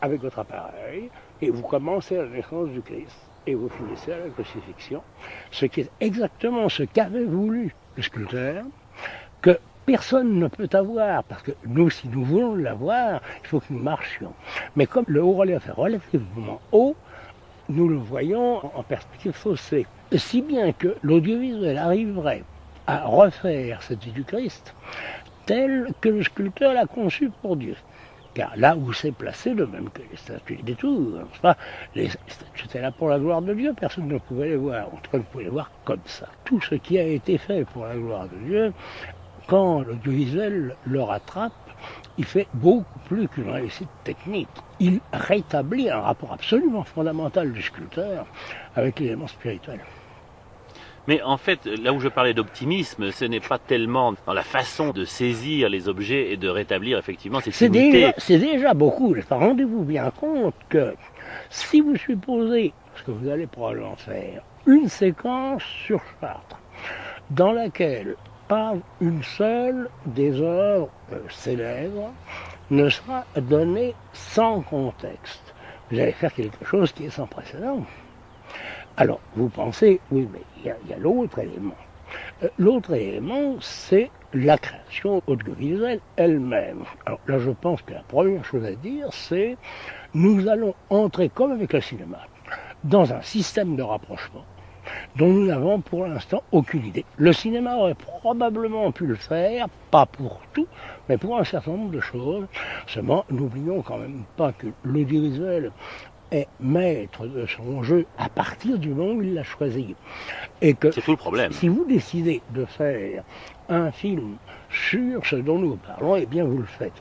avec votre appareil, et vous commencez à la naissance du Christ, et vous finissez à la crucifixion, ce qui est exactement ce qu'avait voulu le sculpteur, que personne ne peut avoir, parce que nous, si nous voulons l'avoir, il faut que nous marchions. Mais comme le haut-relief est relativement haut, nous le voyons en perspective faussée. Si bien que l'audiovisuel arriverait à refaire cette vie du Christ telle que le sculpteur l'a conçue pour Dieu. Car là où c'est placé, de même que les statues des tours, les statues étaient là pour la gloire de Dieu, personne ne pouvait les voir. En tout cas, on pouvait les voir comme ça. Tout ce qui a été fait pour la gloire de Dieu, quand l'audiovisuel le rattrape, il fait beaucoup plus qu'une réussite technique. Il rétablit un rapport absolument fondamental du sculpteur avec l'élément spirituel. Mais en fait, là où je parlais d'optimisme, ce n'est pas tellement dans la façon de saisir les objets et de rétablir effectivement cette unité. C'est déjà beaucoup. Rendez-vous bien compte que si vous supposez, ce que vous allez probablement faire, une séquence sur Chartres, dans laquelle pas une seule des œuvres célèbres ne sera donnée sans contexte, vous allez faire quelque chose qui est sans précédent. Alors, vous pensez, oui, mais il y a l'autre élément. L'autre élément, c'est la création audiovisuelle elle-même. Alors là, je pense que la première chose à dire, c'est nous allons entrer, comme avec le cinéma, dans un système de rapprochement dont nous n'avons pour l'instant aucune idée. Le cinéma aurait probablement pu le faire, pas pour tout, mais pour un certain nombre de choses. Seulement, n'oublions quand même pas que l'audiovisuel est maître de son jeu à partir du moment où il l'a choisi. Et que c'est tout le problème. Si vous décidez de faire un film sur ce dont nous parlons, eh bien vous le faites.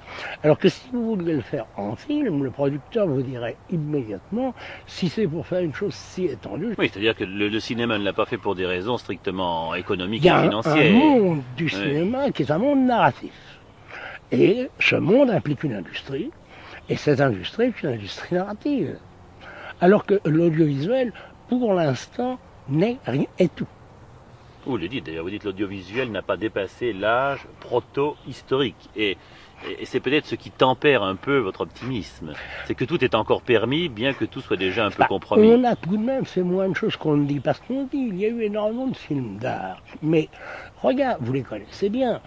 Alors que si vous vouliez le faire en film, le producteur vous dirait immédiatement si c'est pour faire une chose si étendue. Oui, c'est-à-dire que le cinéma ne l'a pas fait pour des raisons strictement économiques et financières. Il y a un monde du cinéma qui est un monde narratif. Et ce monde implique une industrie, et cette industrie est une industrie narrative. Alors que l'audiovisuel, pour l'instant, n'est rien et tout. Vous le dites d'ailleurs, vous dites que l'audiovisuel n'a pas dépassé l'âge proto-historique. Et c'est peut-être ce qui tempère un peu votre optimisme. C'est que tout est encore permis, bien que tout soit déjà un peu compromis. On a tout de même fait moins de choses qu'on ne dit. Parce qu'on dit, il y a eu énormément de films d'art. Mais, regarde, vous les connaissez bien,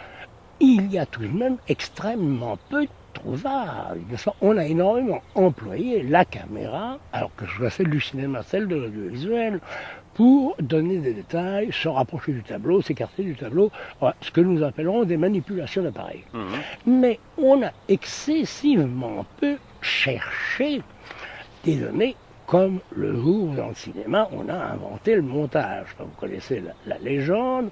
il y a tout de même extrêmement peu de trouvailles. On a énormément employé la caméra, alors que ce soit celle du cinéma, celle de l'audiovisuel, pour donner des détails, se rapprocher du tableau, s'écarter du tableau, voilà, ce que nous appellerons des manipulations d'appareils. Mais on a excessivement peu cherché des données comme le jour où dans le cinéma on a inventé le montage. Vous connaissez la légende,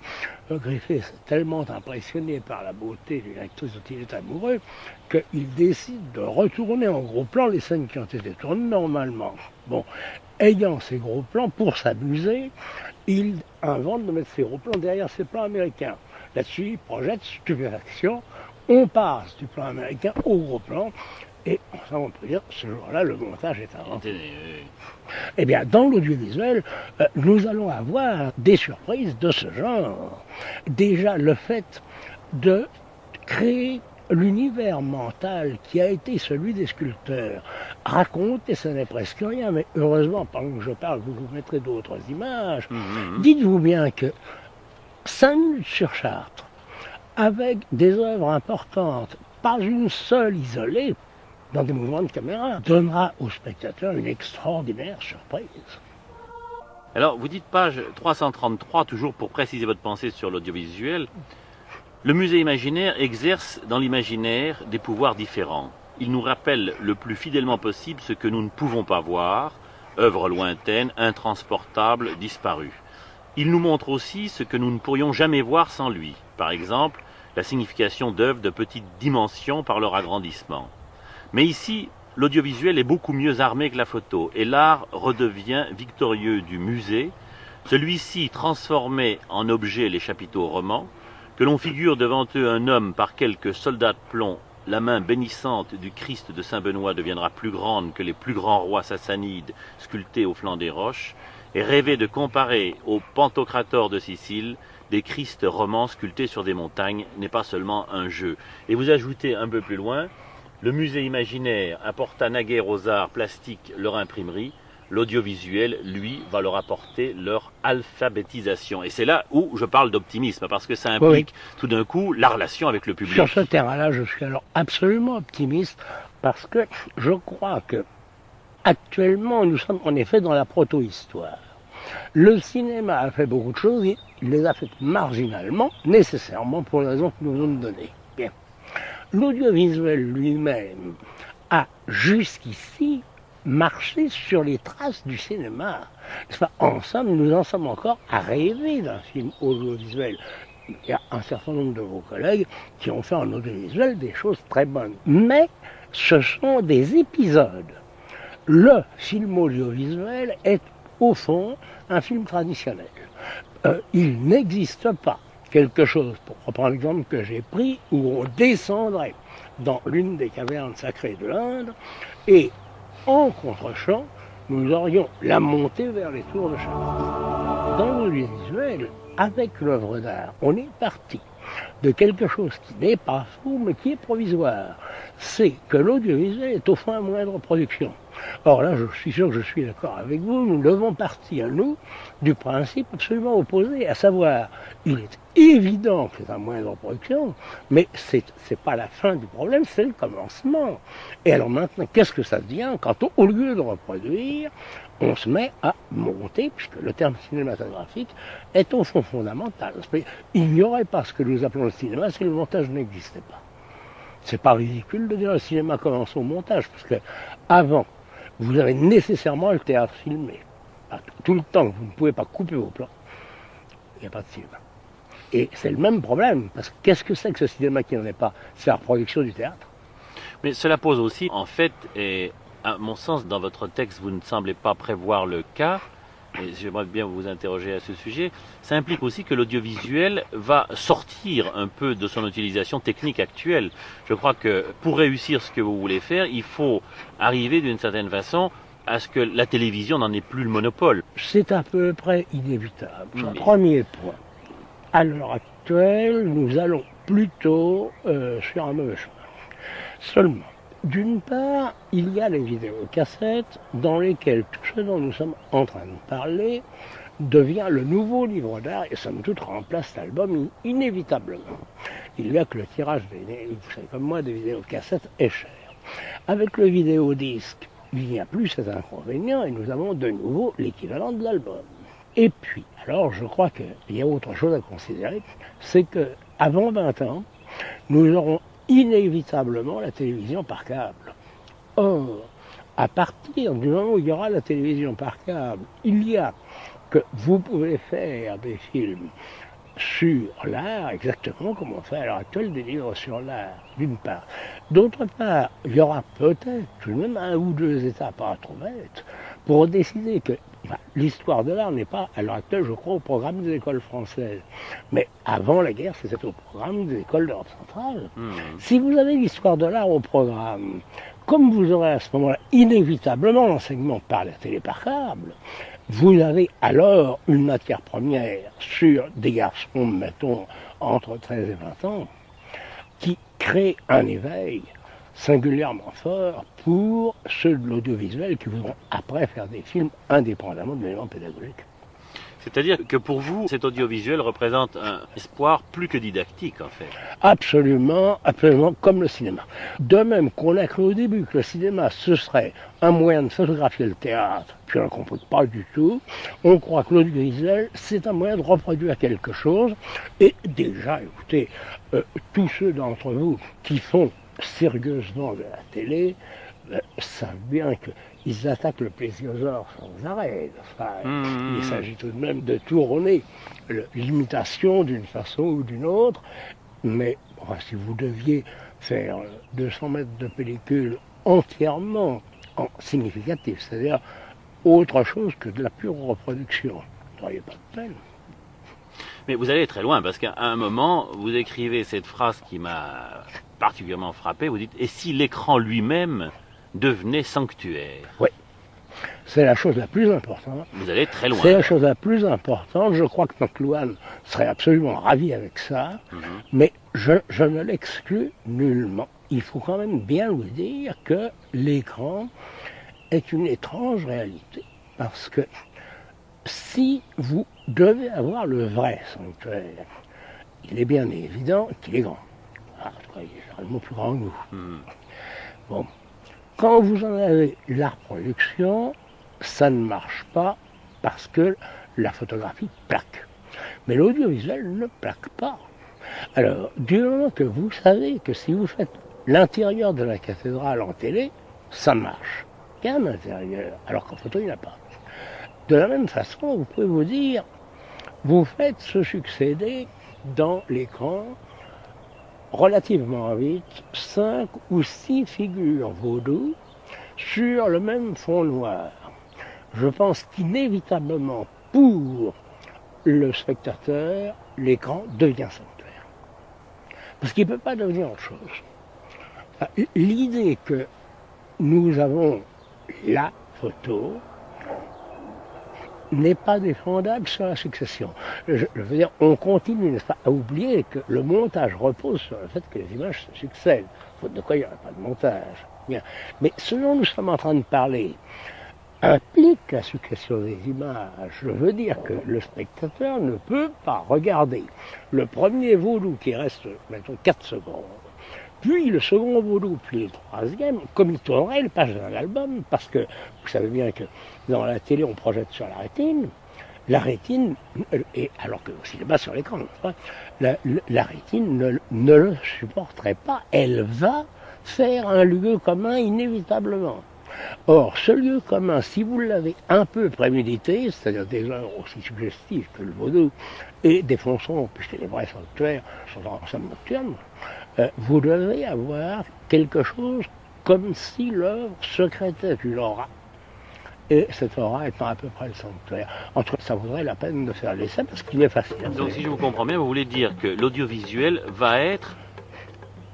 Griffith est tellement impressionné par la beauté d'une actrice dont il est amoureux qu'il décide de retourner en gros plan les scènes qui ont été tournées normalement. Bon, ayant ces gros plans, pour s'amuser, il invente de mettre ces gros plans derrière ces plans américains. Là-dessus, il projette stupéfaction, on passe du plan américain au gros plan, et ça on peut dire, ce jour-là, le montage est inventé. Eh bien, dans l'audiovisuel, nous allons avoir des surprises de ce genre. Déjà, le fait de créer l'univers mental qui a été celui des sculpteurs raconte, et ce n'est presque rien, mais heureusement, pendant que je parle, vous vous mettrez d'autres images. Dites-vous bien que 5 minutes sur Chartres, avec des œuvres importantes, pas une seule isolée, dans des mouvements de caméra, donnera au spectateur une extraordinaire surprise. Alors, vous dites page 333, toujours pour préciser votre pensée sur l'audiovisuel, le musée imaginaire exerce dans l'imaginaire des pouvoirs différents. Il nous rappelle le plus fidèlement possible ce que nous ne pouvons pas voir, œuvres lointaines, intransportables, disparues. Il nous montre aussi ce que nous ne pourrions jamais voir sans lui. Par exemple, la signification d'œuvres de petite dimension par leur agrandissement. Mais ici, l'audiovisuel est beaucoup mieux armé que la photo, et l'art redevient victorieux du musée, celui-ci transformait en objet les chapiteaux romans, que l'on figure devant eux un homme par quelques soldats de plomb, la main bénissante du Christ de Saint-Benoît deviendra plus grande que les plus grands rois sassanides sculptés au flanc des roches, et rêver de comparer au Pantocrator de Sicile des Christs romans sculptés sur des montagnes n'est pas seulement un jeu. Et vous ajoutez un peu plus loin, le musée imaginaire apporta naguère aux arts plastiques leur imprimerie, l'audiovisuel, lui, va leur apporter leur alphabétisation. Et c'est là où je parle d'optimisme, parce que ça implique tout d'un coup la relation avec le public. Sur ce terrain-là, je suis alors absolument optimiste, parce que je crois que actuellement, nous sommes en effet dans la proto-histoire. Le cinéma a fait beaucoup de choses, il les a faites marginalement, nécessairement pour les raisons que nous venons de donner. Bien. L'audiovisuel lui-même a jusqu'ici marché sur les traces du cinéma. En somme, nous en sommes encore à rêver d'un film audiovisuel. Il y a un certain nombre de vos collègues qui ont fait en audiovisuel des choses très bonnes. Mais ce sont des épisodes. Le film audiovisuel est, au fond, un film traditionnel. Il n'existe pas quelque chose, pour reprendre l'exemple que j'ai pris, où on descendrait dans l'une des cavernes sacrées de l'Inde et en contre-champ, nous aurions la montée vers les tours de Chartres. Dans l'audiovisuel, avec l'œuvre d'art, on est parti de quelque chose qui n'est pas faux, mais qui est provisoire. C'est que l'audiovisuel est au fond à moindre production. Or là, je suis sûr que je suis d'accord avec vous, nous devons partir, nous, du principe absolument opposé, à savoir, il est évident que c'est un moindre production, mais c'est pas la fin du problème, c'est le commencement. Et alors maintenant, qu'est-ce que ça devient quand, au lieu de reproduire, on se met à monter, puisque le terme cinématographique est au fond fondamental. Il n'y aurait pas ce que nous appelons le cinéma si le montage n'existait pas. C'est pas ridicule de dire le cinéma commence au montage, parce que avant, vous avez nécessairement le théâtre filmé. Tout le temps que vous ne pouvez pas couper vos plans, il n'y a pas de cinéma. Et c'est le même problème, parce que qu'est-ce que c'est que ce cinéma qui n'en est pas? C'est la reproduction du théâtre. Mais cela pose aussi, en fait, et à mon sens, dans votre texte, vous ne semblez pas prévoir le cas, et j'aimerais bien vous interroger à ce sujet, ça implique aussi que l'audiovisuel va sortir un peu de son utilisation technique actuelle. Je crois que pour réussir ce que vous voulez faire, il faut arriver d'une certaine façon à ce que la télévision n'en ait plus le monopole. C'est à peu près inévitable. Premier point. À l'heure actuelle, nous allons plutôt sur un mauvais chemin. Seulement, d'une part, il y a les vidéocassettes dans lesquelles tout ce dont nous sommes en train de parler devient le nouveau livre d'art et somme toute remplace l'album inévitablement. Il y a que le tirage, vous savez comme moi, des vidéocassettes est cher. Avec le vidéodisque, il n'y a plus cet inconvénient et nous avons de nouveau l'équivalent de l'album. Et puis, alors je crois qu'il y a autre chose à considérer, c'est qu'avant 20 ans, nous aurons inévitablement la télévision par câble. Or, à partir du moment où il y aura la télévision par câble, il y a que vous pouvez faire des films sur l'art, exactement comme on fait à l'heure actuelle des livres sur l'art, d'une part. D'autre part, il y aura peut-être tout de même un ou deux étapes à trop bêtes pour décider que l'histoire de l'art n'est pas, à l'heure actuelle, je crois, au programme des écoles françaises. Mais avant la guerre, c'était au programme des écoles d'Europe centrale. Si vous avez l'histoire de l'art au programme, comme vous aurez à ce moment-là inévitablement l'enseignement par la télé par câble, vous avez alors une matière première sur des garçons, mettons, entre 13 et 20 ans, qui crée un éveil singulièrement fort pour ceux de l'audiovisuel qui voudront après faire des films indépendamment de l'élément pédagogique. C'est-à-dire que pour vous, cet audiovisuel représente un espoir plus que didactique, en fait. Absolument, absolument, comme le cinéma. De même qu'on a cru au début que le cinéma, ce serait un moyen de photographier le théâtre, puis on ne comprend pas du tout, on croit que l'audiovisuel, c'est un moyen de reproduire quelque chose, et déjà, écoutez, tous ceux d'entre vous qui font sérieusement de la télé savent bien qu'ils attaquent le plésiosaure sans arrêt. Enfin, il s'agit tout de même de tourner l'imitation d'une façon ou d'une autre, mais si vous deviez faire 200 mètres de pellicule entièrement significatif, c'est-à-dire autre chose que de la pure reproduction, vous n'auriez pas de peine. Mais vous allez très loin, parce qu'à un moment, vous écrivez cette phrase qui m'a particulièrement frappé, vous dites « Et si l'écran lui-même devenait sanctuaire ?» Oui, c'est la chose la plus importante. Vous allez très loin. C'est la chose la plus importante. Je crois que Maclouane serait absolument ravi avec ça, mais je ne l'exclus nullement. Il faut quand même bien vous dire que l'écran est une étrange réalité, parce que si vous devez avoir le vrai sanctuaire, il est bien évident qu'il est grand. Ah, il est généralement plus grand que nous. Bon. Quand vous en avez la reproduction, ça ne marche pas parce que la photographie plaque. Mais l'audiovisuel ne plaque pas. Alors, du moment que vous savez que si vous faites l'intérieur de la cathédrale en télé, ça marche. Il y a un intérieur, alors qu'en photo, il n'y en a pas. De la même façon, vous pouvez vous dire, vous faites se succéder dans l'écran relativement vite 5 ou 6 figures vaudou sur le même fond noir. Je pense qu'inévitablement, pour le spectateur, l'écran devient sanctuaire. Parce qu'il ne peut pas devenir autre chose. L'idée que nous avons la photo n'est pas défendable sur la succession. Je veux dire, on continue, n'est-ce pas, à oublier que le montage repose sur le fait que les images se succèdent. Faute de quoi il n'y aurait pas de montage. Bien. Mais ce dont nous sommes en train de parler implique la succession des images. Je veux dire que le spectateur ne peut pas regarder le premier vaudou qui reste, mettons, 4 secondes, puis le second vaudou, puis le troisième, comme il tournerait les pages d'un album, parce que vous savez bien que dans la télé, on projette sur la rétine, et alors que au cinéma sur l'écran, la rétine ne le supporterait pas, elle va faire un lieu commun inévitablement. Or, ce lieu commun, si vous l'avez un peu prémédité, c'est-à-dire des œuvres aussi suggestives que le vaudou, et des fronçons, puisque les vrais sanctuaires sont en ensemble nocturne, vous devez avoir quelque chose comme si l'œuvre secrétait une aura. Et cette aura étant à peu près le sanctuaire. Entre ça vaudrait la peine de faire l'essai parce qu'il est facile. Donc si je vous comprends bien, vous voulez dire que l'audiovisuel va être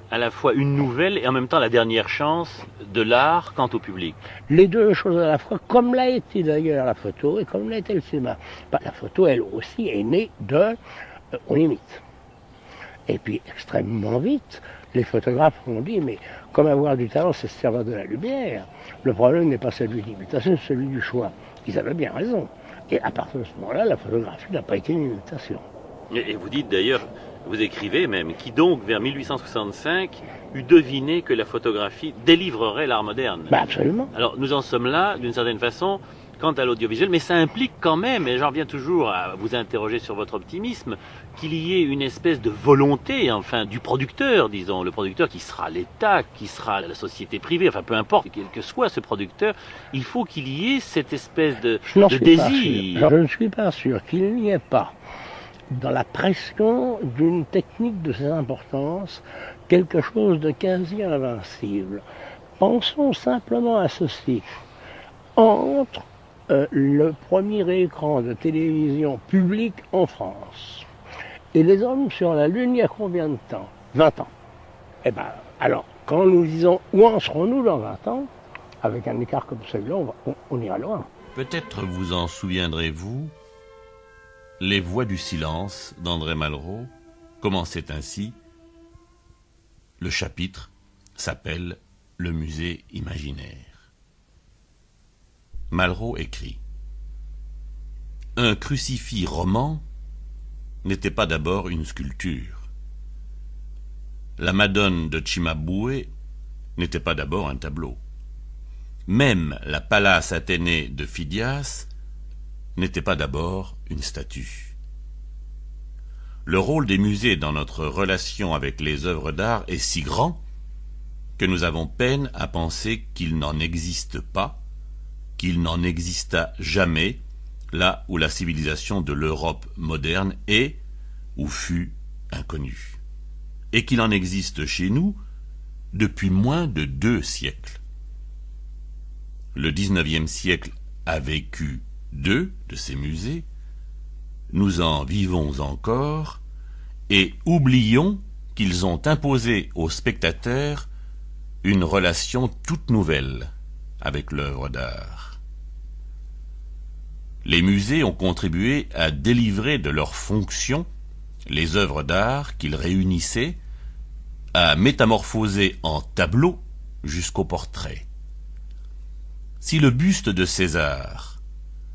à la fois une nouvelle et en même temps la dernière chance de l'art quant au public. Les deux choses à la fois, comme l'a été d'ailleurs la photo et comme l'a été le cinéma. La photo, elle aussi, est née de on imite. Et puis, extrêmement vite, les photographes ont dit, mais comme avoir du talent, c'est se servir de la lumière. Le problème n'est pas celui de l'imitation, c'est celui du choix. Ils avaient bien raison. Et à partir de ce moment-là, la photographie n'a pas été une imitation. Et vous dites d'ailleurs, vous écrivez même, qui donc, vers 1865, eut deviné que la photographie délivrerait l'art moderne. Absolument. Alors, nous en sommes là, d'une certaine façon, quant à l'audiovisuel, mais ça implique quand même, et j'en reviens toujours à vous interroger sur votre optimisme, qu'il y ait une espèce de volonté, enfin, du producteur, disons, le producteur qui sera l'État, qui sera la société privée, enfin, peu importe, quel que soit ce producteur, il faut qu'il y ait cette espèce de désir. Je ne suis pas sûr qu'il n'y ait pas, dans la pression d'une technique de cette importance, quelque chose de quasi invincible. Pensons simplement à ceci. Entre le premier écran de télévision public en France et les hommes sur la Lune, il y a combien de temps? 20 ans. Eh bien, alors, quand nous disons où en serons-nous dans 20 ans, avec un écart comme celui-là, on ira loin. Peut-être vous en souviendrez-vous, Les Voix du silence d'André Malraux commençaient ainsi. Le chapitre s'appelle Le musée imaginaire. Malraux écrit: un crucifix roman n'était pas d'abord une sculpture. La Madone de Cimabue n'était pas d'abord un tableau. Même la Pallas Athénée de Phidias n'était pas d'abord une statue. Le rôle des musées dans notre relation avec les œuvres d'art est si grand que nous avons peine à penser qu'il n'en existe pas, qu'il n'en exista jamais, là où la civilisation de l'Europe moderne est ou fut inconnue, et qu'il en existe chez nous depuis moins de 2 siècles. Le XIXe siècle a vécu 2 de ces musées, nous en vivons encore, et oublions qu'ils ont imposé aux spectateurs une relation toute nouvelle avec l'œuvre d'art. Les musées ont contribué à délivrer de leurs fonctions les œuvres d'art qu'ils réunissaient, à métamorphoser en tableaux jusqu'au portrait. Si le buste de César,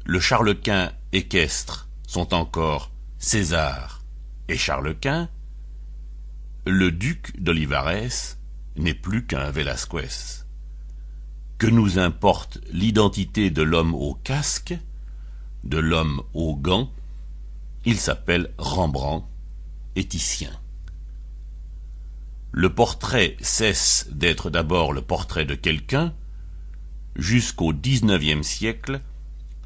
le Charles-Quint équestre sont encore César et Charles-Quint, le duc d'Olivares n'est plus qu'un Velasquez. Que nous importe l'identité de l'homme au casque, de l'homme aux gants, il s'appelle Rembrandt et Titien. Le portrait cesse d'être d'abord le portrait de quelqu'un. Jusqu'au XIXe siècle,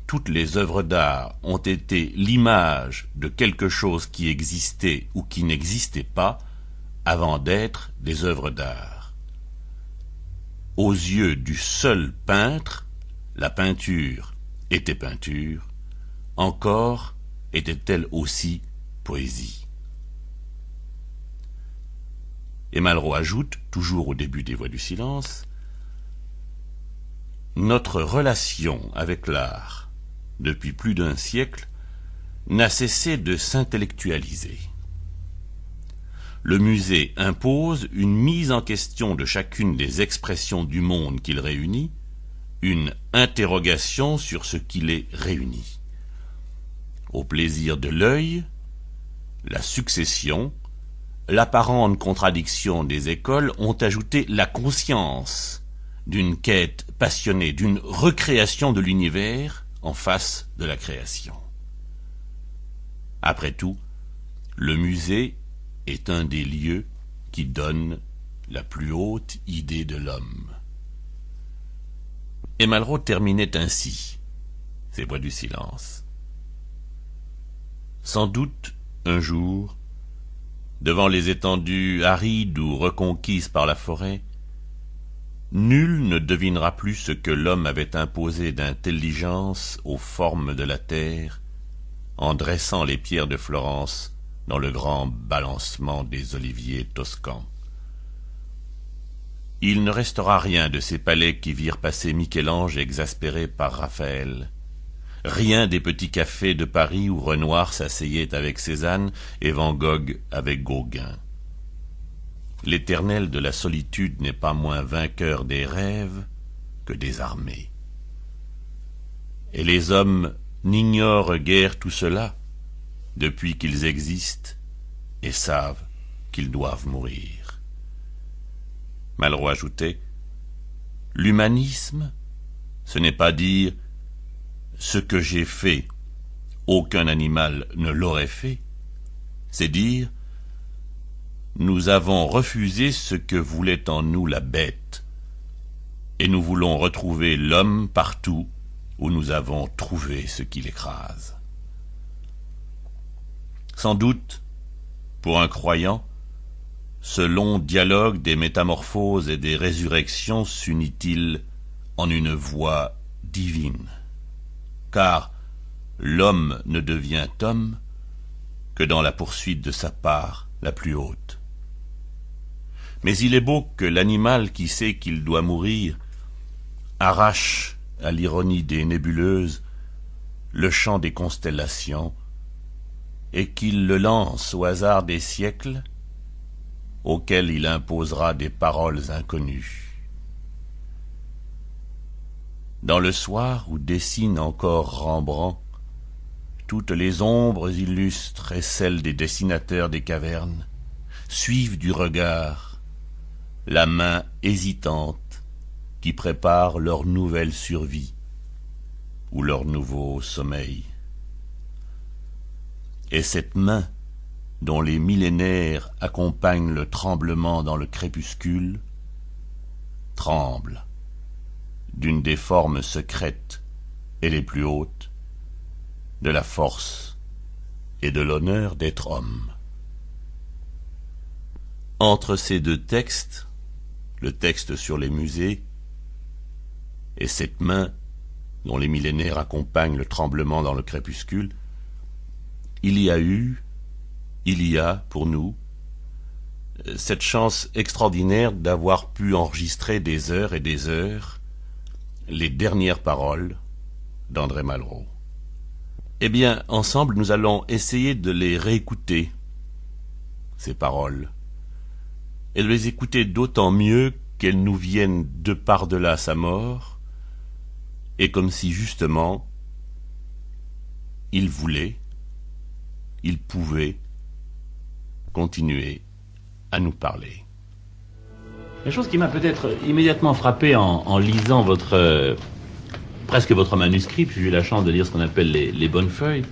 toutes les œuvres d'art ont été l'image de quelque chose qui existait ou qui n'existait pas avant d'être des œuvres d'art. Aux yeux du seul peintre, la peinture était peinture, encore était-elle aussi poésie? Et Malraux ajoute, toujours au début des Voix du silence, « Notre relation avec l'art, depuis plus d'un siècle, n'a cessé de s'intellectualiser. Le musée impose une mise en question de chacune des expressions du monde qu'il réunit, une interrogation sur ce qui les réunit. Au plaisir de l'œil, la succession, l'apparente contradiction des écoles ont ajouté la conscience d'une quête passionnée, d'une recréation de l'univers en face de la création. Après tout, le musée est un des lieux qui donne la plus haute idée de l'homme. » Et Malraux terminait ainsi ses Voix du silence. Sans doute, un jour, devant les étendues arides ou reconquises par la forêt, nul ne devinera plus ce que l'homme avait imposé d'intelligence aux formes de la terre en dressant les pierres de Florence dans le grand balancement des oliviers toscans. Il ne restera rien de ces palais qui virent passer Michel-Ange exaspéré par Raphaël, rien des petits cafés de Paris où Renoir s'asseyait avec Cézanne et Van Gogh avec Gauguin. L'éternel de la solitude n'est pas moins vainqueur des rêves que des armées. Et les hommes n'ignorent guère tout cela depuis qu'ils existent et savent qu'ils doivent mourir. Malraux ajoutait, « L'humanisme, ce n'est pas dire « ce que j'ai fait, aucun animal ne l'aurait fait », c'est dire « nous avons refusé ce que voulait en nous la bête, et nous voulons retrouver l'homme partout où nous avons trouvé ce qui l'écrase. » Sans doute, pour un croyant, ce long dialogue des métamorphoses et des résurrections s'unit-il en une voix divine, car l'homme ne devient homme que dans la poursuite de sa part la plus haute. Mais il est beau que l'animal qui sait qu'il doit mourir arrache à l'ironie des nébuleuses le chant des constellations et qu'il le lance au hasard des siècles auxquels il imposera des paroles inconnues. Dans le soir où dessine encore Rembrandt toutes les ombres illustres et celles des dessinateurs des cavernes suivent du regard la main hésitante qui prépare leur nouvelle survie ou leur nouveau sommeil. Et cette main, dont les millénaires accompagnent le tremblement dans le crépuscule, tremble d'une des formes secrètes et les plus hautes de la force et de l'honneur d'être homme. Entre ces deux textes, le texte sur les musées et cette main dont les millénaires accompagnent le tremblement dans le crépuscule, il y a pour nous cette chance extraordinaire d'avoir pu enregistrer des heures et des heures les dernières paroles d'André Malraux. Eh bien, ensemble, nous allons essayer de les réécouter, ces paroles, et de les écouter d'autant mieux qu'elles nous viennent de par-delà sa mort, et comme si justement il voulait, il pouvait continuer à nous parler. La chose qui m'a peut-être immédiatement frappé en lisant presque votre manuscrit, puis j'ai eu la chance de lire ce qu'on appelle les bonnes feuilles,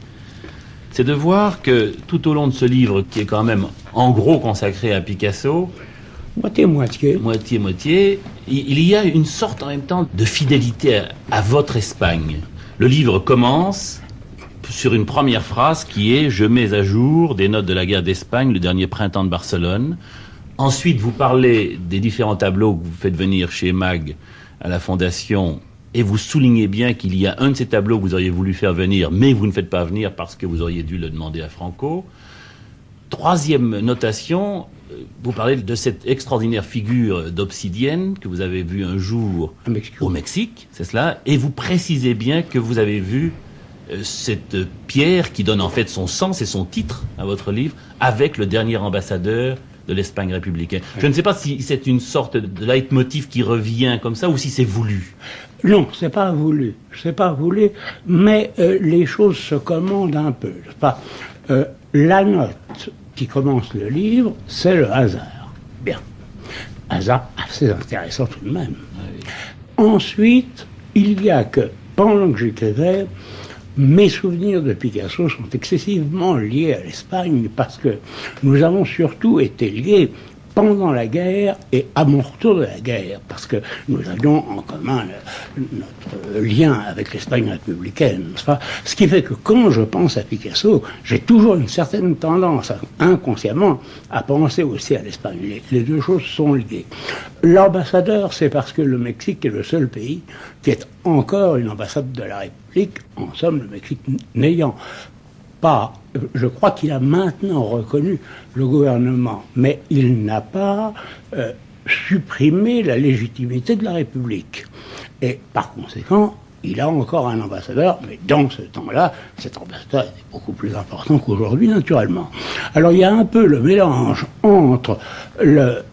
c'est de voir que tout au long de ce livre, qui est quand même en gros consacré à Picasso, moitié, il y a une sorte en même temps de fidélité à votre Espagne. Le livre commence sur une première phrase qui est « Je mets à jour des notes de la guerre d'Espagne, le dernier printemps de Barcelone ». Ensuite, vous parlez des différents tableaux que vous faites venir chez Mag à la Fondation et vous soulignez bien qu'il y a un de ces tableaux que vous auriez voulu faire venir, mais vous ne faites pas venir parce que vous auriez dû le demander à Franco. Troisième notation, vous parlez de cette extraordinaire figure d'obsidienne que vous avez vue un jour au Mexique, c'est cela, et vous précisez bien que vous avez vu cette pierre qui donne en fait son sens et son titre à votre livre avec le dernier ambassadeur de l'Espagne républicaine. Je ne sais pas si c'est une sorte de leitmotiv qui revient comme ça ou si c'est voulu. Non, c'est pas voulu, mais les choses se commandent un peu. C'est pas, la note qui commence le livre, c'est le hasard. Bien. Hasard assez intéressant tout de même. Oui. Ensuite, il y a que, pendant que j'écrivais, mes souvenirs de Picasso sont excessivement liés à l'Espagne parce que nous avons surtout été liés pendant la guerre et à mon retour de la guerre, parce que nous avions en commun notre lien avec l'Espagne républicaine, n'est-ce pas ? Ce qui fait que quand je pense à Picasso, j'ai toujours une certaine tendance, inconsciemment, à penser aussi à l'Espagne. Les deux choses sont liées. L'ambassadeur, c'est parce que le Mexique est le seul pays qui est encore une ambassade de la République, en somme, le Mexique n'ayant pas, je crois qu'il a maintenant reconnu le gouvernement, mais il n'a pas supprimé la légitimité de la République. Et par conséquent, il a encore un ambassadeur, mais dans ce temps-là, cet ambassadeur était beaucoup plus important qu'aujourd'hui, naturellement. Alors il y a un peu le mélange entre le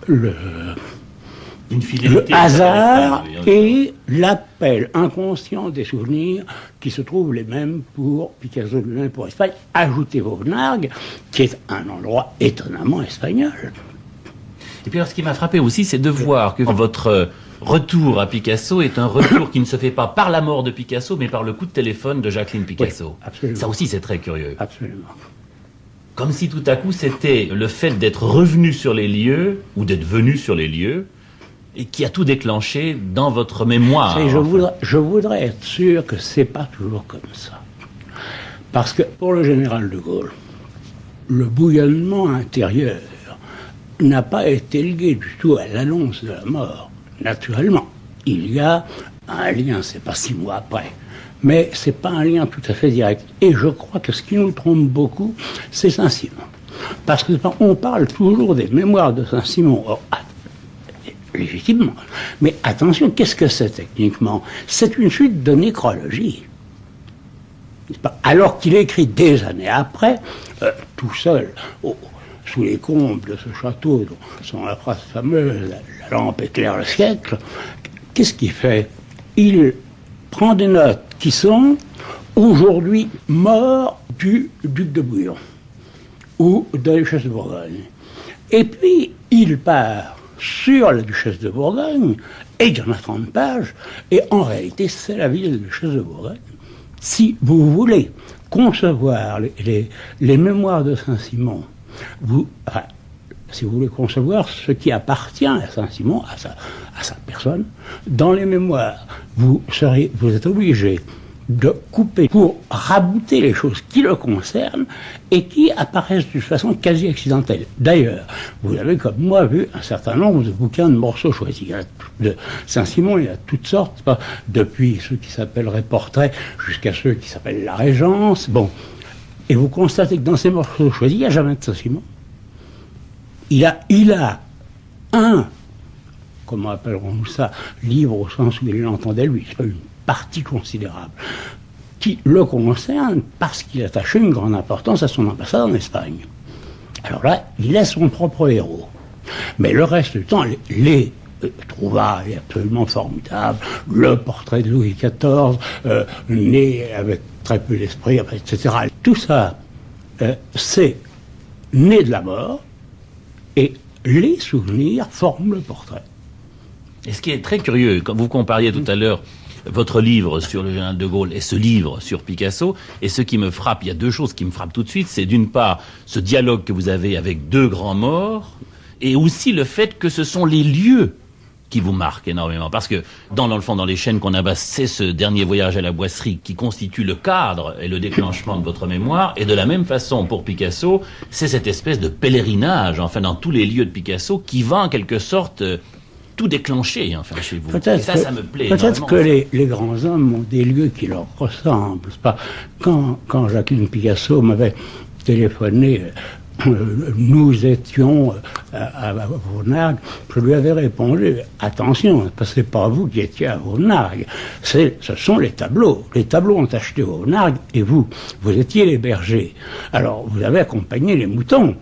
hasard et l'appel inconscient des souvenirs qui se trouvent les mêmes pour Picasso lui-même et pour Espagne. Ajoutez Vauvenargues, qui est un endroit étonnamment espagnol. Et puis alors, ce qui m'a frappé aussi, c'est de voir que votre retour à Picasso est un retour qui ne se fait pas par la mort de Picasso, mais par le coup de téléphone de Jacqueline Picasso. Oui, absolument. Ça aussi, c'est très curieux. Absolument. Comme si tout à coup, c'était le fait d'être revenu sur les lieux, ou d'être venu sur les lieux, et qui a tout déclenché dans votre mémoire. Je voudrais être sûr que c'est pas toujours comme ça. Parce que pour le général de Gaulle, le bouillonnement intérieur n'a pas été lié du tout à l'annonce de la mort. Naturellement, il y a un lien, c'est pas 6 mois après, mais c'est pas un lien tout à fait direct. Et je crois que ce qui nous trompe beaucoup, c'est Saint-Simon. Parce qu'on parle toujours des mémoires de Saint-Simon. Or, légitimement. Mais attention, qu'est-ce que c'est techniquement ? C'est une suite de nécrologie. Alors qu'il écrit des années après, tout seul, sous les combles de ce château, dont la phrase fameuse, la lampe éclaire le siècle, qu'est-ce qu'il fait ? Il prend des notes qui sont aujourd'hui mort du duc de Bouillon ou de la duchesse de Bourgogne. Et puis, il part sur la duchesse de Bourgogne, et il y en a 30 pages, et en réalité, c'est la vie de la duchesse de Bourgogne. Si vous voulez concevoir les mémoires de Saint-Simon, si vous voulez concevoir ce qui appartient à Saint-Simon, à sa personne, dans les mémoires, vous êtes obligé de couper pour rabouter les choses qui le concernent et qui apparaissent d'une façon quasi accidentelle. D'ailleurs, vous avez comme moi vu un certain nombre de bouquins de morceaux choisis. De Saint-Simon, il y a toutes sortes, depuis ceux qui s'appelleraient Portraits jusqu'à ceux qui s'appellent La Régence. Bon. Et vous constatez que dans ces morceaux choisis, il n'y a jamais de Saint-Simon. Il a un, comment appellerons-nous ça, livre au sens où il l'entendait lui, c'est pas une partie considérable, qui le concerne parce qu'il attachait une grande importance à son ambassade en Espagne. Alors là, il est son propre héros. Mais le reste du temps, les trouvailles absolument formidables, le portrait de Louis XIV, né avec très peu d'esprit, etc. Tout ça, c'est né de la mort, et les souvenirs forment le portrait. Et ce qui est très curieux, quand vous compariez tout à l'heure votre livre sur le général de Gaulle et ce livre sur Picasso, et ce qui me frappe, il y a deux choses qui me frappent tout de suite, c'est d'une part ce dialogue que vous avez avec deux grands morts, et aussi le fait que ce sont les lieux qui vous marquent énormément. Parce que, dans le fond, dans les chaînes qu'on abat, c'est ce dernier voyage à la Boisserie qui constitue le cadre et le déclenchement de votre mémoire. Et de la même façon, pour Picasso, c'est cette espèce de pèlerinage, enfin, dans tous les lieux de Picasso, qui va en quelque sorte tout déclenché, enfin, chez vous. Et Peut-être ça me plaît peut-être énormément. que les grands hommes ont des lieux qui leur ressemblent. C'est pas quand Jacqueline Picasso m'avait téléphoné, nous étions à Vaunargues, je lui avais répondu attention, parce que c'est pas vous qui étiez à Vaunargues, ce sont les tableaux. Les tableaux ont acheté Vaunargues et vous étiez les bergers. Alors vous avez accompagné les moutons,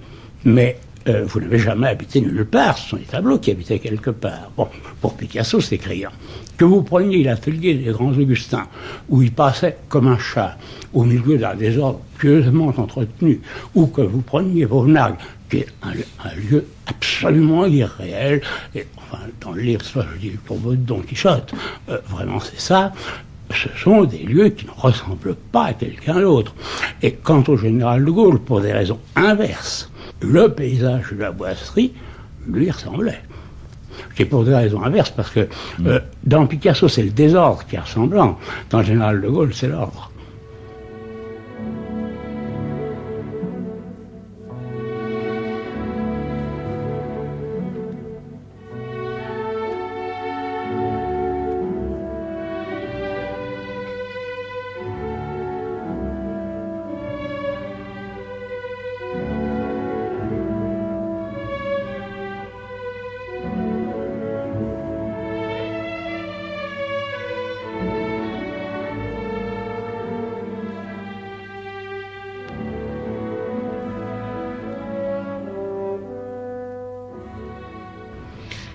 mais vous n'avez jamais habité nulle part, ce sont les tableaux qui habitaient quelque part. Bon, pour Picasso, c'est criant. Que vous preniez l'atelier des grands Augustins, où il passait comme un chat, au milieu d'un désordre pieusement entretenu, ou que vous preniez Vaunargues, qui est un lieu absolument irréel, et enfin, dans le livre, je dis le tombeau de Don Quichotte, vraiment c'est ça, ce sont des lieux qui ne ressemblent pas à quelqu'un d'autre. Et quant au général de Gaulle, pour des raisons inverses, le paysage de la boisserie lui ressemblait. C'est pour des raisons inverses, parce que dans Picasso, c'est le désordre qui est ressemblant. Dans le général de Gaulle, c'est l'ordre.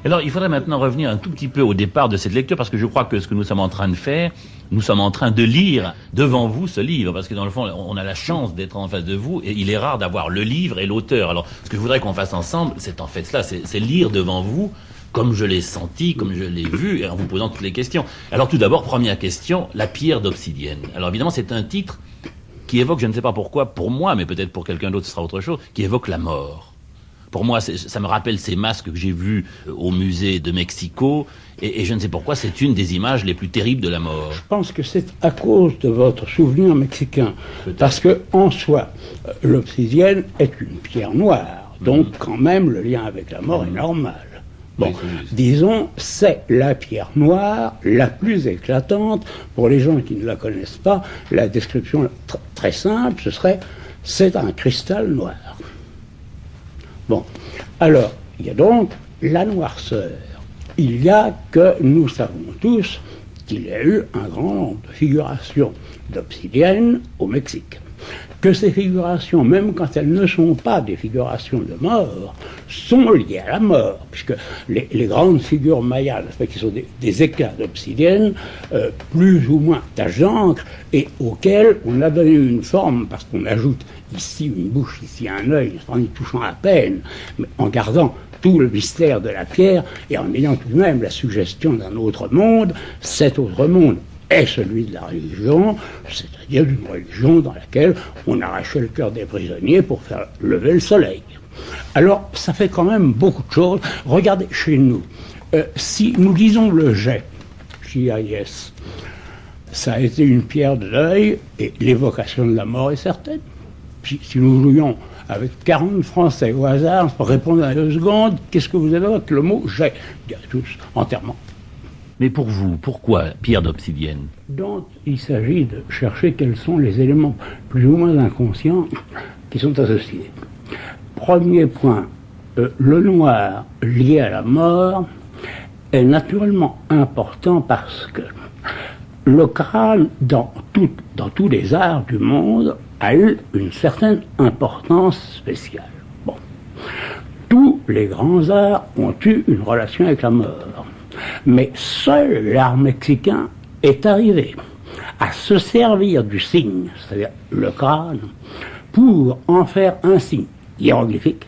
Alors, il faudrait maintenant revenir un tout petit peu au départ de cette lecture, parce que je crois que ce que nous sommes en train de faire, nous sommes en train de lire devant vous ce livre, parce que dans le fond, on a la chance d'être en face de vous, et il est rare d'avoir le livre et l'auteur. Alors, ce que je voudrais qu'on fasse ensemble, c'est en fait cela, c'est lire devant vous, comme je l'ai senti, comme je l'ai vu, et en vous posant toutes les questions. Alors, tout d'abord, première question, la pierre d'obsidienne. Alors, évidemment, c'est un titre qui évoque, je ne sais pas pourquoi, pour moi, mais peut-être pour quelqu'un d'autre, ce sera autre chose, qui évoque la mort. Pour moi, ça me rappelle ces masques que j'ai vus au musée de Mexico, et je ne sais pourquoi, c'est une des images les plus terribles de la mort. Je pense que c'est à cause de votre souvenir mexicain. Parce que, en soi, l'obsidienne est une pierre noire. Donc, quand même, le lien avec la mort est normal. Bon, oui, disons, c'est la pierre noire la plus éclatante. Pour les gens qui ne la connaissent pas, la description très simple, ce serait « c'est un cristal noir ». Bon, alors, il y a donc la noirceur. Il y a que nous savons tous qu'il y a eu un grand nombre de figurations d'obsidienne au Mexique. Que ces figurations, même quand elles ne sont pas des figurations de mort, sont liées à la mort, puisque les grandes figures mayas, qui sont des éclats d'obsidienne, plus ou moins taches d'encre, et auxquels on a donné une forme, parce qu'on ajoute ici une bouche, ici un œil, en y touchant à peine, mais en gardant tout le mystère de la pierre, et en ayant tout de même la suggestion d'un autre monde. Cet autre monde est celui de la religion, c'est-à-dire d'une religion dans laquelle on arrachait le cœur des prisonniers pour faire lever le soleil. Alors, ça fait quand même beaucoup de choses. Regardez, chez nous, si nous lisons le jet, J-A-I-S, ça a été une pierre de deuil, et l'évocation de la mort est certaine. Si nous jouions avec 40 Français au hasard, pour répondre à 2 secondes, qu'est-ce que vous avez avec le mot jet? Tous, entièrement. Mais pour vous, pourquoi pierre d'obsidienne? Donc, il s'agit de chercher quels sont les éléments plus ou moins inconscients qui sont associés. Premier point, le noir lié à la mort est naturellement important parce que le crâne, dans tous les arts du monde, a eu une certaine importance spéciale. Bon. Tous les grands arts ont eu une relation avec la mort. Mais seul l'art mexicain est arrivé à se servir du signe, c'est-à-dire le crâne, pour en faire un signe hiéroglyphique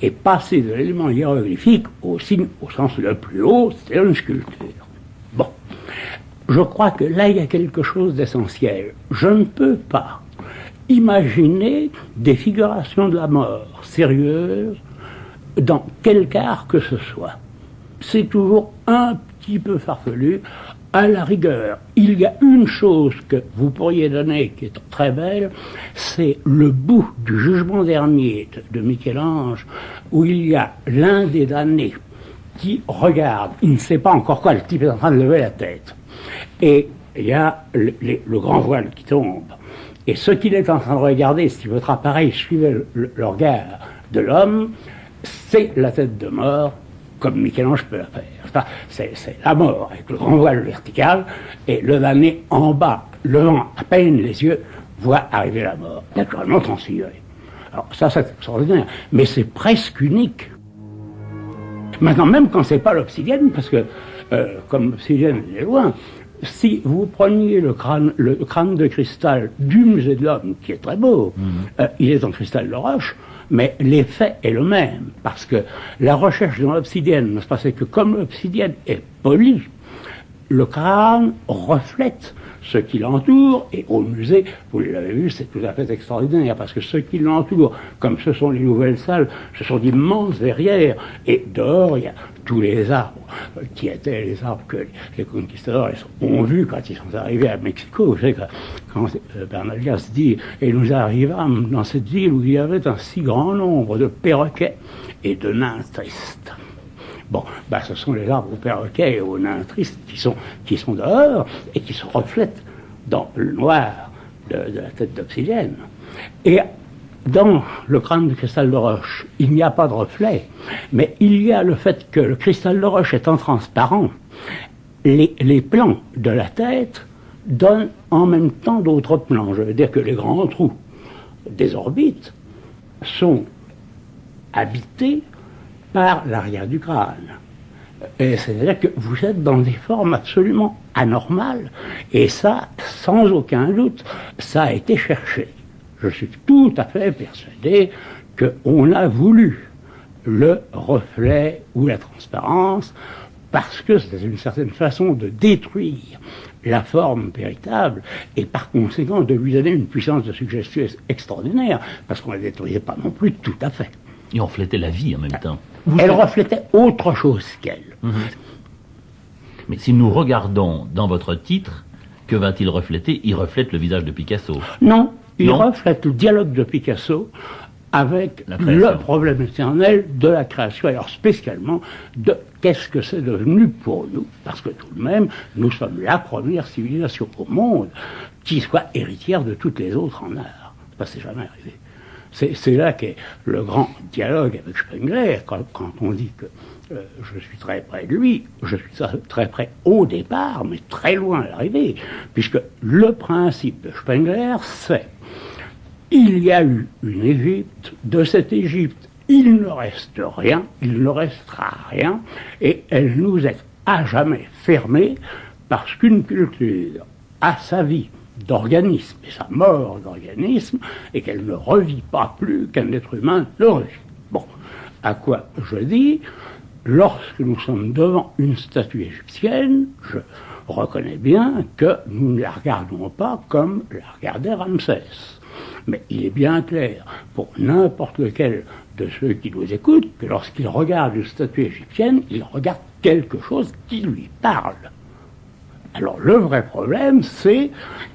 et passer de l'élément hiéroglyphique au signe au sens le plus haut, c'est-à-dire une sculpture. Bon. Je crois que là, il y a quelque chose d'essentiel. Je ne peux pas imaginer des figurations de la mort sérieuses dans quelque art que ce soit. C'est toujours un petit peu farfelu. À la rigueur, il y a une chose que vous pourriez donner qui est très belle, c'est le bout du jugement dernier de Michel-Ange, où il y a l'un des damnés qui regarde, il ne sait pas encore quoi, le type est en train de lever la tête. Et il y a le grand voile qui tombe. Et ce qu'il est en train de regarder, si votre appareil suivait le regard de l'homme, c'est la tête de mort, comme Michel-Ange peut la faire. Enfin, c'est la mort, avec le grand voile vertical, et le damné en bas, levant à peine les yeux, voit arriver la mort, naturellement transfiguré. Alors ça, c'est extraordinaire, mais c'est presque unique. Maintenant, même quand c'est pas l'obsidienne, parce que, comme l'obsidienne est loin, si vous preniez le crâne de cristal du musée de l'Homme, qui est très beau, il est en cristal de roche, mais l'effet est le même, parce que la recherche dans l'obsidienne ne se passait que comme l'obsidienne est polie, le crâne reflète ce qui l'entoure, et au musée, vous l'avez vu, c'est tout à fait extraordinaire, parce que ce qui l'entoure, comme ce sont les nouvelles salles, ce sont d'immenses verrières, et dehors, il y a tous les arbres, qui étaient les arbres que les conquistadors ont vus quand ils sont arrivés à Mexico. Vous savez, quand Bernal Diaz dit, et nous arrivâmes dans cette ville où il y avait un si grand nombre de perroquets et de nains tristes. Bon, ce sont les arbres aux perroquets et aux nains tristes qui sont dehors et qui se reflètent dans le noir de la tête d'obsidienne. Et dans le crâne de cristal de roche, il n'y a pas de reflet, mais il y a le fait que le cristal de roche étant transparent, les plans de la tête donnent en même temps d'autres plans. Je veux dire que les grands trous des orbites sont habités par l'arrière du crâne. C'est-à-dire que vous êtes dans des formes absolument anormales, et ça, sans aucun doute, ça a été cherché. Je suis tout à fait persuadé qu'on a voulu le reflet ou la transparence, parce que c'est une certaine façon de détruire la forme véritable, et par conséquent de lui donner une puissance de suggestion extraordinaire, parce qu'on ne la détruisait pas non plus tout à fait. Et on reflétait la vie en même temps. Elle reflétait autre chose qu'elle. Mais si nous regardons dans votre titre, que va-t-il refléter? Il reflète le visage de Picasso. Non, il reflète le dialogue de Picasso avec le problème éternel de la création, alors spécialement de qu'est-ce que c'est devenu pour nous, parce que tout de même, nous sommes la première civilisation au monde qui soit héritière de toutes les autres en art. C'est jamais arrivé. C'est là qu'est le grand dialogue avec Spengler, quand on dit que je suis très près de lui, je suis très près au départ, mais très loin à l'arrivée, puisque le principe de Spengler, c'est il y a eu une Égypte, de cette Égypte, il ne reste rien, il ne restera rien, et elle nous est à jamais fermée, parce qu'une culture a sa vie d'organisme et sa mort d'organisme, et qu'elle ne revit pas plus qu'un être humain le revit. Bon, à quoi je dis, lorsque nous sommes devant une statue égyptienne, je reconnais bien que nous ne la regardons pas comme la regardait Ramsès. Mais il est bien clair, pour n'importe lequel de ceux qui nous écoutent, que lorsqu'il regarde une statue égyptienne, il regarde quelque chose qui lui parle. Alors le vrai problème, c'est,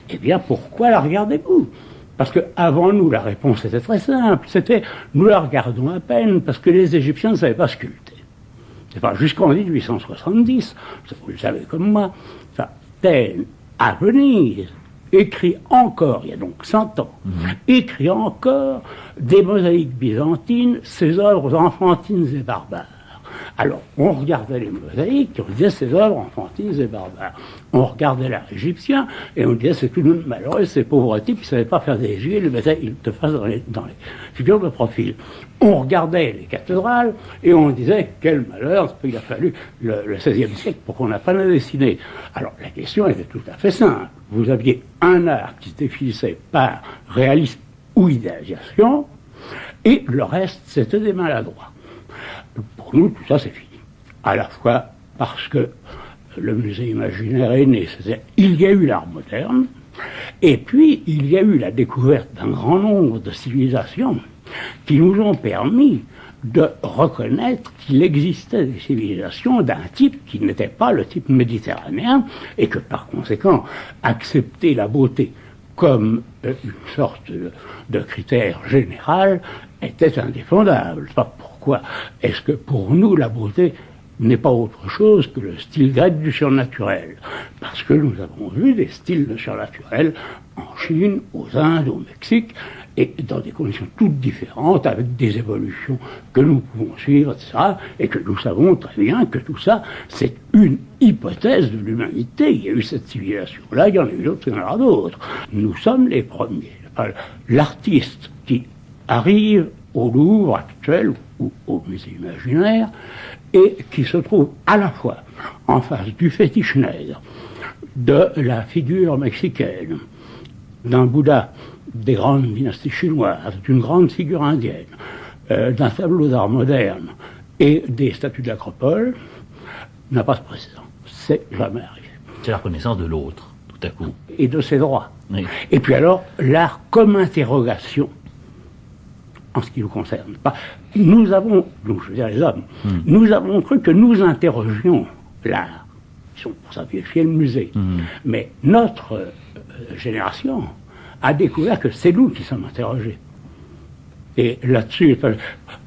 eh bien, pourquoi la regardez-vous? Parce qu'avant nous, la réponse était très simple, c'était, nous la regardons à peine, parce que les Égyptiens ne savaient pas sculpter. C'est pas jusqu'en 1870, vous le savez comme moi, Taine, à Venise, écrit encore, il y a donc 100 ans, écrit encore des mosaïques byzantines, ces œuvres enfantines et barbares. Alors, on regardait les mosaïques, on disait ces œuvres enfantines et barbares. On regardait l'art égyptien, et on disait c'est une malheureuse, ces pauvres types, ils ne savaient pas faire des yeux, ils le mettaient de face dans les figures de profil. On regardait les cathédrales, et on disait quel malheur, il a fallu le XVIe siècle pour qu'on apprenne à dessiner. Alors, la question était tout à fait simple. Vous aviez un art qui se définissait par réalisme ou idéalisation, et le reste, c'était des maladroits. Pour nous, tout ça, c'est fini. À la fois parce que le musée imaginaire est né, c'est-à-dire il y a eu l'art moderne, et puis il y a eu la découverte d'un grand nombre de civilisations qui nous ont permis de reconnaître qu'il existait des civilisations d'un type qui n'était pas le type méditerranéen, et que par conséquent, accepter la beauté comme une sorte de critère général était indéfendable. Pourquoi est-ce que pour nous la beauté n'est pas autre chose que le style grec du surnaturel. Parce que nous avons vu des styles de surnaturel en Chine, aux Indes, au Mexique, et dans des conditions toutes différentes, avec des évolutions que nous pouvons suivre, etc., et que nous savons très bien que tout ça, c'est une hypothèse de l'humanité. Il y a eu cette civilisation-là, il y en a eu d'autres, il y en aura d'autres. Nous sommes les premiers. Enfin, l'artiste qui arrive au Louvre actuel ou au musée imaginaire et qui se trouve à la fois en face du fétiche nègre, de la figure mexicaine, d'un Bouddha des grandes dynasties chinoises, d'une grande figure indienne, d'un tableau d'art moderne et des statues de l'Acropole, n'a pas de précédent. C'est jamais arrivé. C'est la reconnaissance de l'autre, tout à coup. Et de ses droits. Oui. Et puis alors, l'art comme interrogation, en ce qui nous concerne. Nous avons, donc je veux dire les hommes, nous avons cru que nous interrogions l'art, pour simplifier le musée. Mais notre génération a découvert que c'est nous qui sommes interrogés. Et là-dessus,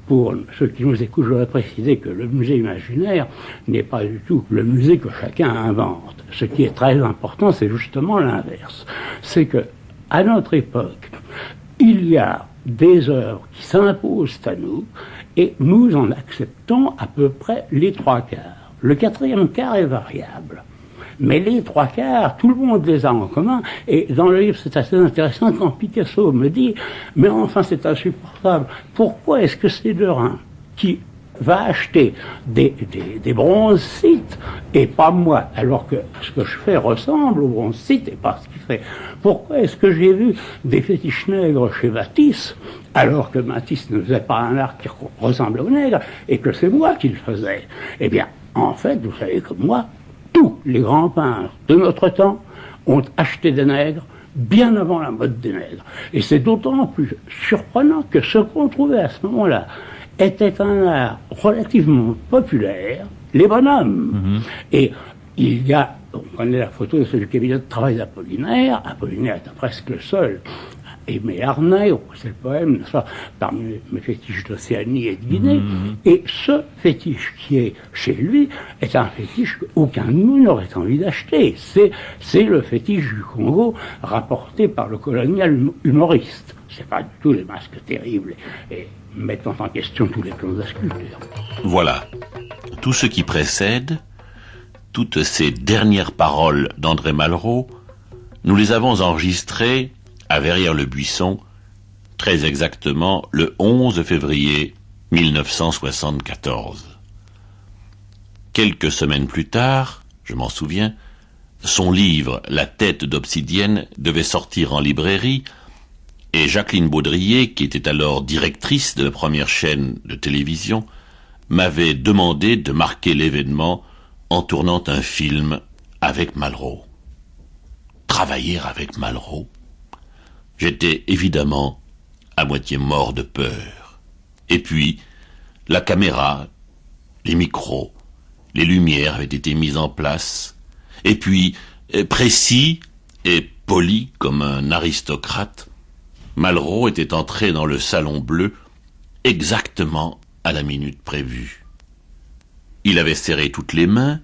pour ceux qui nous écoutent, je voudrais préciser que le musée imaginaire n'est pas du tout le musée que chacun invente. Ce qui est très important, c'est justement l'inverse. C'est que, à notre époque, il y a des œuvres qui s'imposent à nous et nous en acceptons à peu près les 3/4. Le 4e quart est variable. Mais les 3/4, tout le monde les a en commun. Et dans le livre, c'est assez intéressant quand Picasso me dit « Mais enfin, c'est insupportable. Pourquoi est-ce que c'est Derain qui va acheter des bronzites et pas moi, alors que ce que je fais ressemble aux bronzites et pas ce qu'il fait. Pourquoi est-ce que j'ai vu des fétiches nègres chez Matisse, alors que Matisse ne faisait pas un art qui ressemble au nègre et que c'est moi qui le faisais? Eh bien, en fait, vous savez que moi, tous les grands peintres de notre temps ont acheté des nègres bien avant la mode des nègres. Et c'est d'autant plus surprenant que ce qu'on trouvait à ce moment-là était un art relativement populaire, les bonhommes. Et il y a, on connaît la photo de ce cabinet de travail d'Apollinaire. Apollinaire était presque le seul à aimer Arnay, c'est le poème, ça, parmi mes fétiches d'Océanie et de Guinée. Et ce fétiche qui est chez lui est un fétiche qu'aucun de nous n'aurait envie d'acheter. C'est le fétiche du Congo rapporté par le colonial humoriste. C'est pas du tout les masques terribles et mettant en question tous les plans de la sculpture. Voilà. Tout ce qui précède, toutes ces dernières paroles d'André Malraux, nous les avons enregistrées à Verrières-le-Buisson, très exactement le 11 février 1974. Quelques semaines plus tard, je m'en souviens, son livre « La tête d'obsidienne » devait sortir en librairie, et Jacqueline Baudrier, qui était alors directrice de la première chaîne de télévision, m'avait demandé de marquer l'événement en tournant un film avec Malraux. Travailler avec Malraux? J'étais évidemment à moitié mort de peur. Et puis, la caméra, les micros, les lumières avaient été mises en place, et puis, précis et poli comme un aristocrate, Malraux était entré dans le salon bleu exactement à la minute prévue. Il avait serré toutes les mains,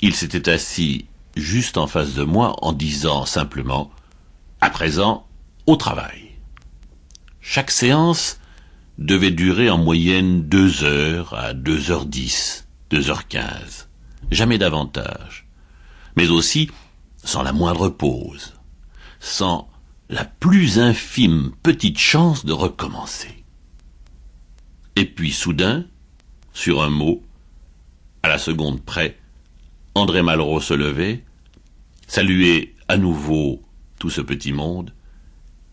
il s'était assis juste en face de moi en disant simplement « À présent, au travail ». Chaque séance devait durer en moyenne 2 heures à 2h10, 2h15, jamais davantage, mais aussi sans la moindre pause, sans la plus infime petite chance de recommencer. Et puis soudain, sur un mot, à la seconde près, André Malraux se levait, saluait à nouveau tout ce petit monde,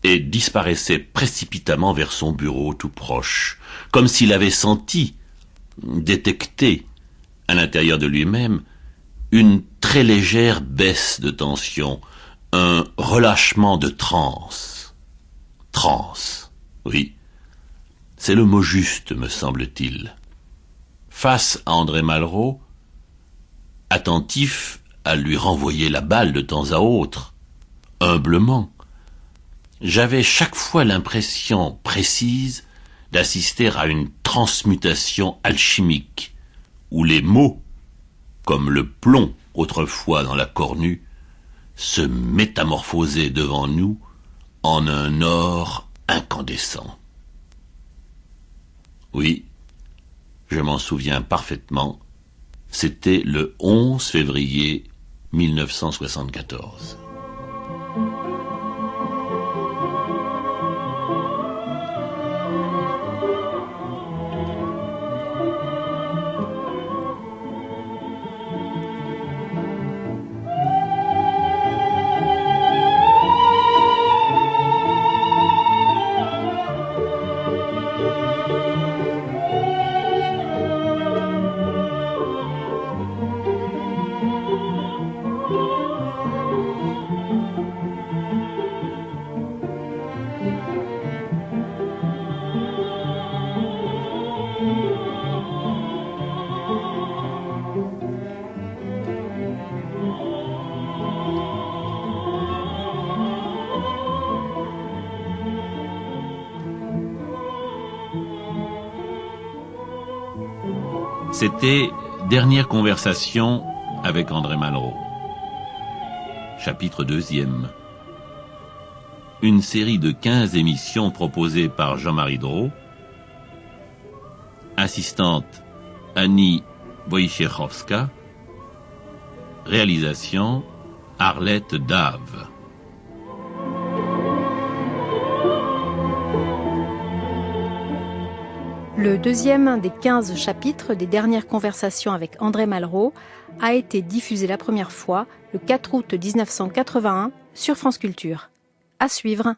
et disparaissait précipitamment vers son bureau tout proche, comme s'il avait senti, détecté, à l'intérieur de lui-même, une très légère baisse de tension, un relâchement de transe. Transe, oui. C'est le mot juste, me semble-t-il. Face à André Malraux, attentif à lui renvoyer la balle de temps à autre, humblement, j'avais chaque fois l'impression précise d'assister à une transmutation alchimique où les mots, comme le plomb autrefois dans la cornue, se métamorphosaient devant nous en un or incandescent. Oui, je m'en souviens parfaitement, c'était le 11 février 1974. C'était Dernière conversation avec André Malraux. Chapitre 2e. Une série de 15 émissions proposées par Jean-Marie Drault. Assistante Annie Wojciechowska. Réalisation Arlette Dave. Le deuxième des 15 chapitres des Dernières conversations avec André Malraux a été diffusé la première fois le 4 août 1981 sur France Culture. À suivre.